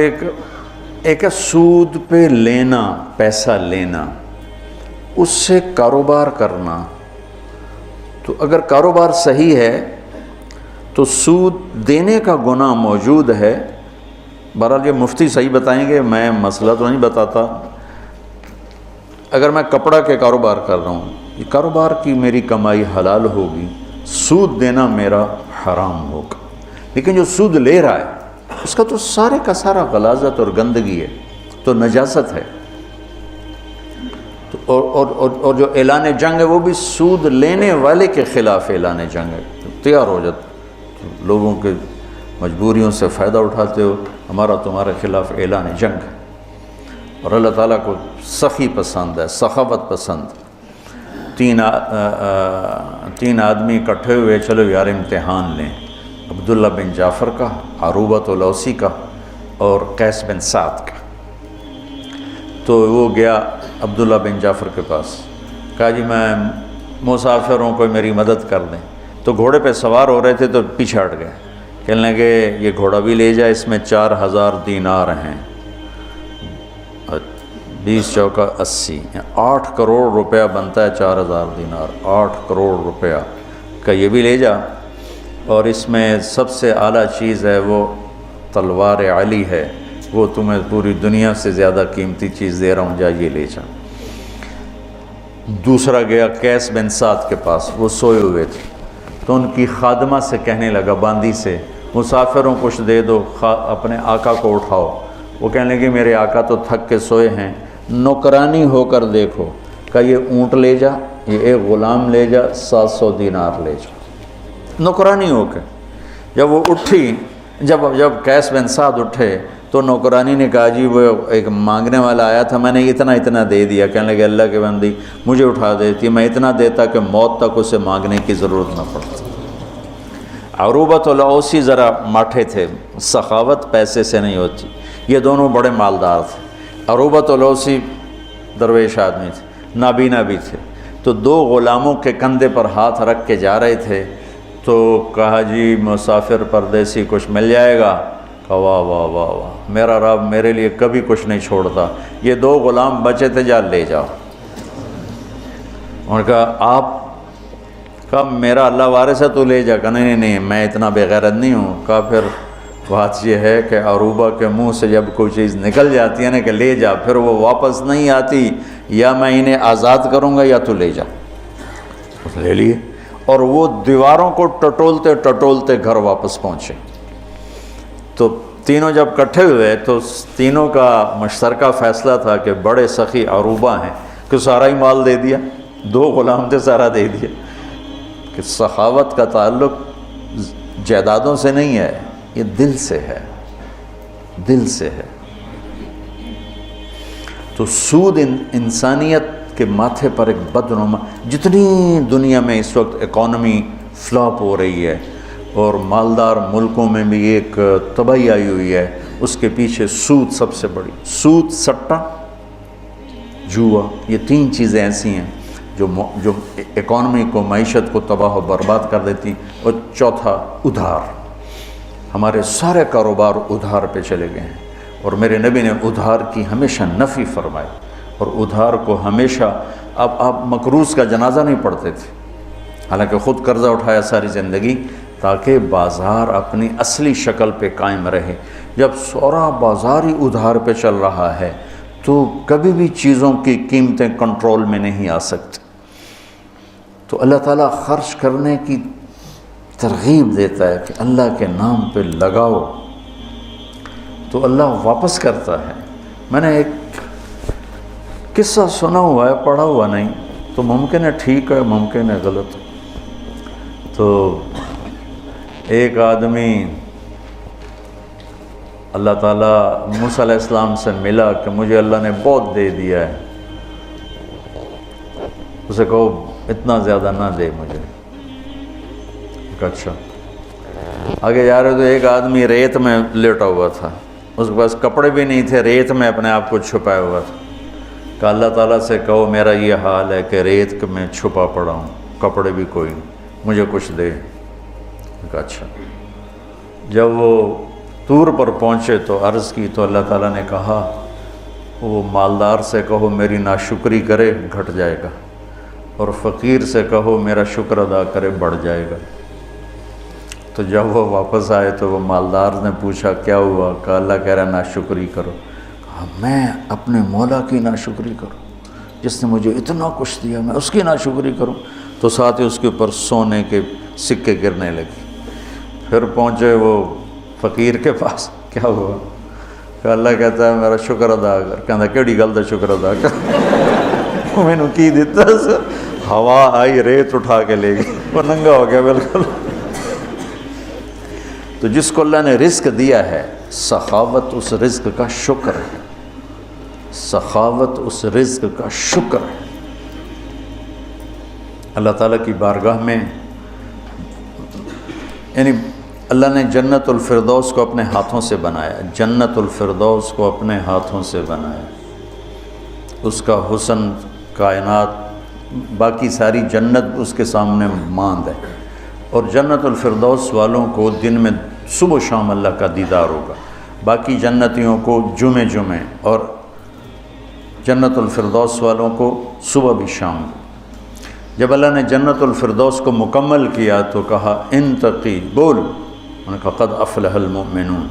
ایک سود پہ لینا، پیسہ لینا، اس سے کاروبار کرنا. تو اگر کاروبار صحیح ہے تو سود دینے کا گناہ موجود ہے. بہرحال یہ مفتی صحیح بتائیں گے، میں مسئلہ تو نہیں بتاتا. اگر میں کپڑا کے کاروبار کر رہا ہوں، یہ کاروبار کی میری کمائی حلال ہوگی، سود دینا میرا حرام ہوگا. لیکن جو سود لے رہا ہے اس کا تو سارے کا سارا غلاظت اور گندگی ہے، تو نجاست ہے. اور جو اعلان جنگ ہے وہ بھی سود لینے والے کے خلاف اعلان جنگ ہے. تیار ہو جاتے لوگوں کے مجبوریوں سے فائدہ اٹھاتے ہو، ہمارا تمہارے خلاف اعلان جنگ ہے. اور اللہ تعالیٰ کو سخی پسند ہے، سخاوت پسند. 3 آدمی اکٹھے ہوئے، چلو یار امتحان لیں. عبداللہ بن جعفر کا، عروبۃ الاوسی کا اور قیس بن سعد کا. تو وہ گیا عبداللہ بن جعفر کے پاس. کہا جی میں مسافر ہوں، کوئی میری مدد کر دیں. تو گھوڑے پہ سوار ہو رہے تھے تو پیچھے ہٹ گئے. کہنے لگے یہ گھوڑا بھی لے جائے، اس میں 4000 دینار ہیں، 20 چوکا 80، 8 کروڑ روپیہ بنتا ہے 4000 دینار. 8 کروڑ روپیہ کا یہ بھی لے جا. اور اس میں سب سے اعلیٰ چیز ہے وہ تلوار علی ہے، وہ تمہیں پوری دنیا سے زیادہ قیمتی چیز دے رہا ہوں، جا یہ لے جا. دوسرا گیا قیس بن سعد کے پاس، وہ سوئے ہوئے تھے، تو ان کی خادمہ سے کہنے لگا، باندی سے، مسافروں کچھ دے دو، اپنے آقا کو اٹھاؤ۔ وہ کہنے لگے میرے آقا تو تھک کے سوئے ہیں، نوکرانی ہو کر دیکھو، کہ یہ اونٹ لے جا، یہ ایک غلام لے جا، 700 دینار لے جا، نوکرانی ہو کے۔ جب وہ اٹھی، جب قیس بن سعد اٹھے تو نوکرانی نے کہا جی وہ ایک مانگنے والا آیا تھا، میں نے اتنا دے دیا۔ کہنے لگے اللہ کے بندی مجھے اٹھا دیتی، میں اتنا دیتا کہ موت تک اسے مانگنے کی ضرورت نہ پڑتی۔ عروبۃ الاوسی ذرا ماٹھے تھے، سخاوت پیسے سے نہیں ہوتی، یہ دونوں بڑے مالدار تھے۔ عروبۃ الاوسی درویش آدمی تھے، نابینا بھی تھے، تو 2 غلاموں کے کندھے پر ہاتھ رکھ کے جا رہے تھے، تو کہا جی مسافر پردیسی کچھ مل جائے گا؟ کہا واہ واہ واہ واہ، میرا رب میرے لیے کبھی کچھ نہیں چھوڑتا، یہ 2 غلام بچے تھے، جا لے جاؤ۔ انہوں نے کہا آپ کہا میرا اللہ وارث ہے تو لے جا۔ کہا نہیں میں اتنا بے غیرت نہیں ہوں۔ کہا پھر بات یہ ہے کہ عروبہ کے منہ سے جب کوئی چیز نکل جاتی ہے نا کہ لے جا، پھر وہ واپس نہیں آتی، یا میں انہیں آزاد کروں گا یا تو لے جا۔ لے لیے، اور وہ دیواروں کو ٹٹولتے ٹٹولتے گھر واپس پہنچے۔ تو تینوں جب اکٹھے ہوئے تو تینوں کا مشترکہ فیصلہ تھا کہ بڑے سخی عروبہ ہیں کہ سارا ہی مال دے دیا، 2 غلام تھے، سارا دے دیا۔ کہ سخاوت کا تعلق جائیدادوں سے نہیں ہے، یہ دل سے ہے، دل سے ہے۔ تو سود انسانیت کے ماتھے پر ایک بدنما، جتنی دنیا میں اس وقت اکانومی فلاپ ہو رہی ہے اور مالدار ملکوں میں بھی ایک تباہی آئی ہوئی ہے، اس کے پیچھے سود سب سے بڑی، سود، سٹہ، جوا، یہ 3 چیزیں ایسی ہیں جو اکانومی کو، معیشت کو تباہ و برباد کر دیتی۔ اور چوتھا ادھار، ہمارے سارے کاروبار ادھار پہ چلے گئے ہیں، اور میرے نبی نے ادھار کی ہمیشہ نفی فرمائی، اور ادھار کو ہمیشہ، اب آپ مقروض کا جنازہ نہیں پڑھتے تھے، حالانکہ خود قرضہ اٹھایا ساری زندگی تاکہ بازار اپنی اصلی شکل پہ قائم رہے۔ جب سورا بازار ہی ادھار پہ چل رہا ہے تو کبھی بھی چیزوں کی قیمتیں کنٹرول میں نہیں آ سکتی۔ تو اللہ تعالیٰ خرچ کرنے کی ترغیب دیتا ہے کہ اللہ کے نام پہ لگاؤ، تو اللہ واپس کرتا ہے۔ میں نے ایک قصہ سنا ہوا ہے، پڑھا ہوا نہیں، تو ممکن ہے ٹھیک ہے، ممکن ہے غلط۔ تو ایک آدمی اللہ تعالیٰ موسیٰ علیہ السلام سے ملا کہ مجھے اللہ نے بہت دے دیا ہے، اسے کہو اتنا زیادہ نہ دے مجھے۔ اچھا، آگے جا رہے تو ایک آدمی ریت میں لیٹا ہوا تھا، اس کے پاس کپڑے بھی نہیں تھے، ریت میں اپنے آپ کو چھپایا ہوا تھا۔ کہ اللہ تعالیٰ سے کہو میرا یہ حال ہے کہ ریت میں چھپا پڑا ہوں، کپڑے بھی کوئی نہیں، مجھے کچھ دے۔ اچھا، جب وہ طور پر پہنچے تو عرض کی تو اللہ تعالیٰ نے کہا وہ مالدار سے کہو میری ناشکری کرے گھٹ جائے گا، اور فقیر سے کہو میرا شکر ادا کرے بڑھ جائے گا۔ تو جب وہ واپس آئے تو وہ مالدار نے پوچھا کیا ہوا؟ کہا اللہ کہہ رہا ناشکری کرو۔ کہا میں اپنے مولا کی ناشکری کروں، جس نے مجھے اتنا کچھ دیا، میں اس کی ناشکری کروں؟ تو ساتھ ہی اس کے اوپر سونے کے سکے گرنے لگے۔ پھر پہنچے وہ فقیر کے پاس، کیا ہوا؟ کہ اللہ کہتا ہے میرا شکر ادا کر۔ کہتا کیڑی گل دا شکر ادا کر؟ میں نے کی دیتا، ہوا آئی ریت اٹھا کے لے گئی، وہ ننگا ہو گیا بالکل۔ تو جس کو اللہ نے رزق دیا ہے، سخاوت اس رزق کا شکر ہے، سخاوت اس رزق کا شکر ہے۔ اللہ تعالیٰ کی بارگاہ میں، یعنی اللہ نے جنت الفردوس کو اپنے ہاتھوں سے بنایا، جنت الفردوس کو اپنے ہاتھوں سے بنایا، اس کا حسن کائنات، باقی ساری جنت اس کے سامنے ماند ہے، اور جنت الفردوس والوں کو دن میں صبح و شام اللہ کا دیدار ہوگا، باقی جنتیوں کو جمعے جمعے، اور جنت الفردوس والوں کو صبح بھی شام۔ جب اللہ نے جنت الفردوس کو مکمل کیا تو کہا انتقی، بول۔ انہوں نے کہا قد افلح المؤمنون،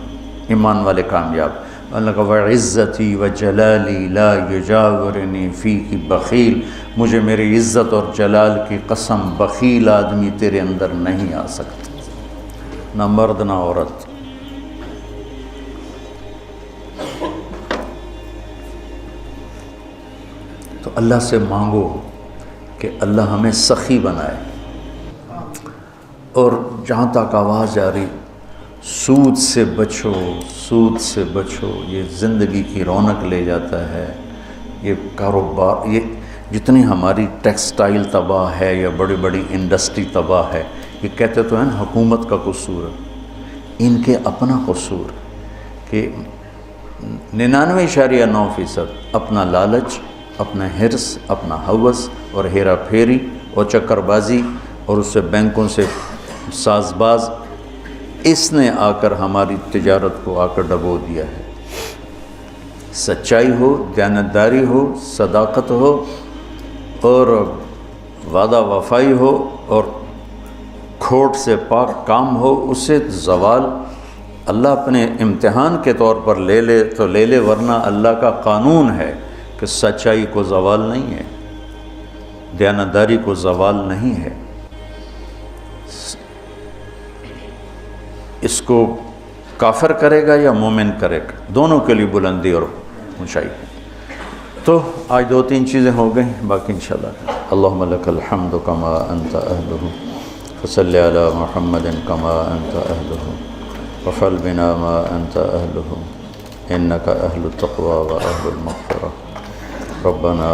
ایمان والے کامیاب۔ اللہ کا وعزتی وجلالی لا یجاورنی فیک بخیل، مجھے میری عزت اور جلال کی قسم بخیل آدمی تیرے اندر نہیں آ سکتا، نہ مرد نہ عورت۔ تو اللہ سے مانگو کہ اللہ ہمیں سخی بنائے، اور جہاں تک آواز آ رہی سود سے بچو، سود سے بچو، یہ زندگی کی رونق لے جاتا ہے، یہ کاروبار، یہ جتنی ہماری ٹیکسٹائل تباہ ہے یا بڑی بڑی انڈسٹری تباہ ہے، یہ کہتے تو ہیں نا حکومت کا قصور ہے، ان کے اپنا قصور کہ 99.9% اپنا لالچ، اپنا حرص، اپنا ہوس اور ہیرا پھیری اور چکر بازی اور اس سے بینکوں سے ساز باز، اس نے آ کر ہماری تجارت کو آ کر ڈبو دیا ہے۔ سچائی ہو، دیانتداری ہو، صداقت ہو اور وعدہ وفائی ہو اور کھوٹ سے پاک کام ہو، اسے زوال اللہ اپنے امتحان کے طور پر لے لے تو لے لے، ورنہ اللہ کا قانون ہے کہ سچائی کو زوال نہیں ہے، دیانتداری کو زوال نہیں ہے۔ اس کو کافر کرے گا یا مومن کرے گا، دونوں کے لیے بلندی اور اونچائی۔ تو آج 2-3 چیزیں ہو گئیں، باقی انشاءاللہ۔ اللہم لک الحمد کما انت اہلہ، فصلی علی محمد کما انت اہلہ، وفعل بنا ما انت اہلہ، انک اہل التقوی و اہل المغفرہ۔ ربنا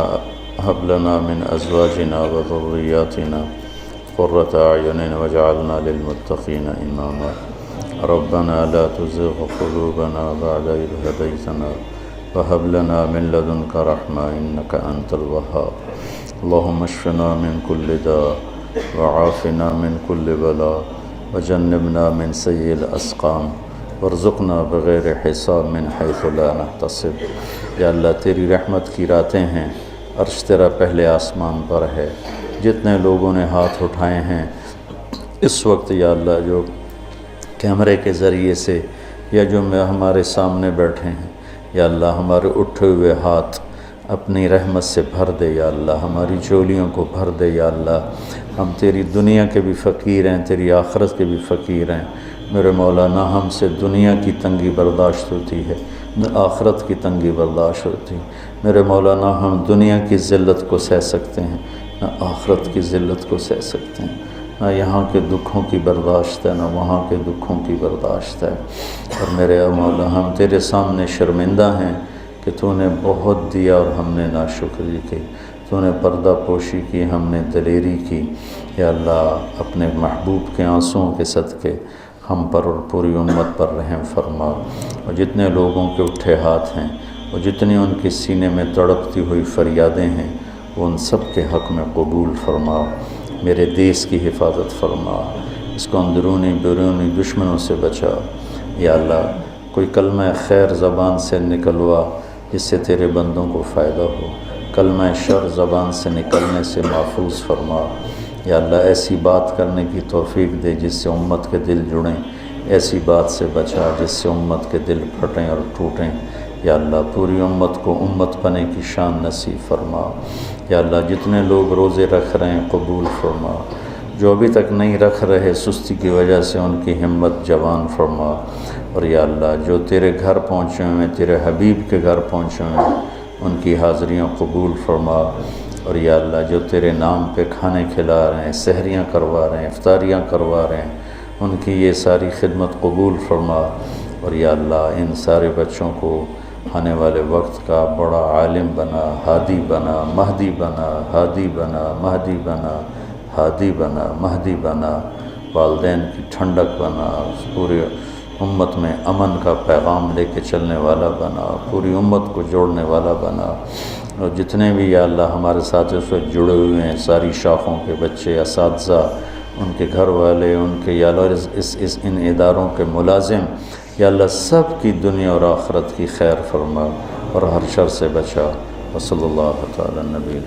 هب لنا من ازواجنا وذریاتنا قرۃ اعین واجعلنا للمتقین اماما۔ ربنا لا تزغ قلوبنا بعد إذ هديتنا وهب لنا من لدنك رحمة إنك أنت الوهاب۔ اللهم اشفنا من كل داء وعافنا من كل بلاء وجنبنا من سيء الأسقام وارزقنا بغیر حساب من حيث لا نحتسب۔ یا اللہ تیری رحمت کی راتیں ہیں، عرش تیرا پہلے آسمان پر ہے، جتنے لوگوں نے ہاتھ اٹھائے ہیں اس وقت یا اللہ جو کیمرے کے ذریعے سے یا جو ہمارے سامنے بیٹھے ہیں، یا اللہ ہمارے اٹھے ہوئے ہاتھ اپنی رحمت سے بھر دے یا اللہ، ہماری جھولیوں کو بھر دے یا اللہ۔ ہم تیری دنیا کے بھی فقیر ہیں، تیری آخرت کے بھی فقیر ہیں میرے مولا، نہ ہم سے دنیا کی تنگی برداشت ہوتی ہے نہ آخرت کی تنگی برداشت ہوتی، میرے مولا نہ ہم دنیا کی ذلت کو سہ سکتے ہیں نہ آخرت کی ذلت کو سہ سکتے ہیں، نہ یہاں کے دکھوں کی برداشت ہے نہ وہاں کے دکھوں کی برداشت ہے۔ اور میرے مولا ہم تیرے سامنے شرمندہ ہیں کہ تو نے بہت دیا اور ہم نے ناشکری کی، تو نے پردہ پوشی کی، ہم نے دلیری کی۔ یا اللہ اپنے محبوب کے آنسوؤں کے صدقے ہم پر اور پوری امت پر رحم فرما، اور جتنے لوگوں کے اٹھے ہاتھ ہیں اور جتنی ان کے سینے میں تڑپتی ہوئی فریادیں ہیں وہ ان سب کے حق میں قبول فرما۔ میرے دیس کی حفاظت فرما، اس کو اندرونی بیرونی دشمنوں سے بچا۔ یا اللہ کوئی کلمہ خیر زبان سے نکلوا جس سے تیرے بندوں کو فائدہ ہو، کلمہ شر زبان سے نکلنے سے محفوظ فرما۔ یا اللہ ایسی بات کرنے کی توفیق دے جس سے امت کے دل جڑیں، ایسی بات سے بچا جس سے امت کے دل پھٹیں اور ٹوٹیں۔ یا اللہ پوری امت کو امت بنے کی شان نصیب فرما۔ یا اللہ جتنے لوگ روزے رکھ رہے ہیں قبول فرما، جو ابھی تک نہیں رکھ رہے سستی کی وجہ سے ان کی ہمت جوان فرما۔ اور یا اللہ جو تیرے گھر پہنچے ہوئے ہیں، تیرے حبیب کے گھر پہنچے ہوئے ہیں، ان کی حاضریاں قبول فرما۔ اور یا اللہ جو تیرے نام پہ کھانے کھلا رہے ہیں، سحریاں کروا رہے ہیں، افطاریاں کروا رہے ہیں، ان کی یہ ساری خدمت قبول فرما۔ اور یا اللہ ان سارے بچوں کو آنے والے وقت کا بڑا عالم بنا، ہادی بنا، مہدی بنا، ہادی بنا، مہدی بنا، ہادی بنا، مہدی بنا، والدین کی ٹھنڈک بنا، پورے امت میں امن کا پیغام لے کے چلنے والا بنا، پوری امت کو جوڑنے والا بنا۔ اور جتنے بھی یا اللہ ہمارے ساتھ اس وقت جڑے ہوئے ہیں، ساری شاخوں کے بچے، اساتذہ، ان کے گھر والے، ان کے یا اللہ ان اداروں کے ملازم، یا اللہ سب کی دنیا اور آخرت کی خیر فرما اور ہر شر سے بچا۔ وصلی اللہ تعالی نبی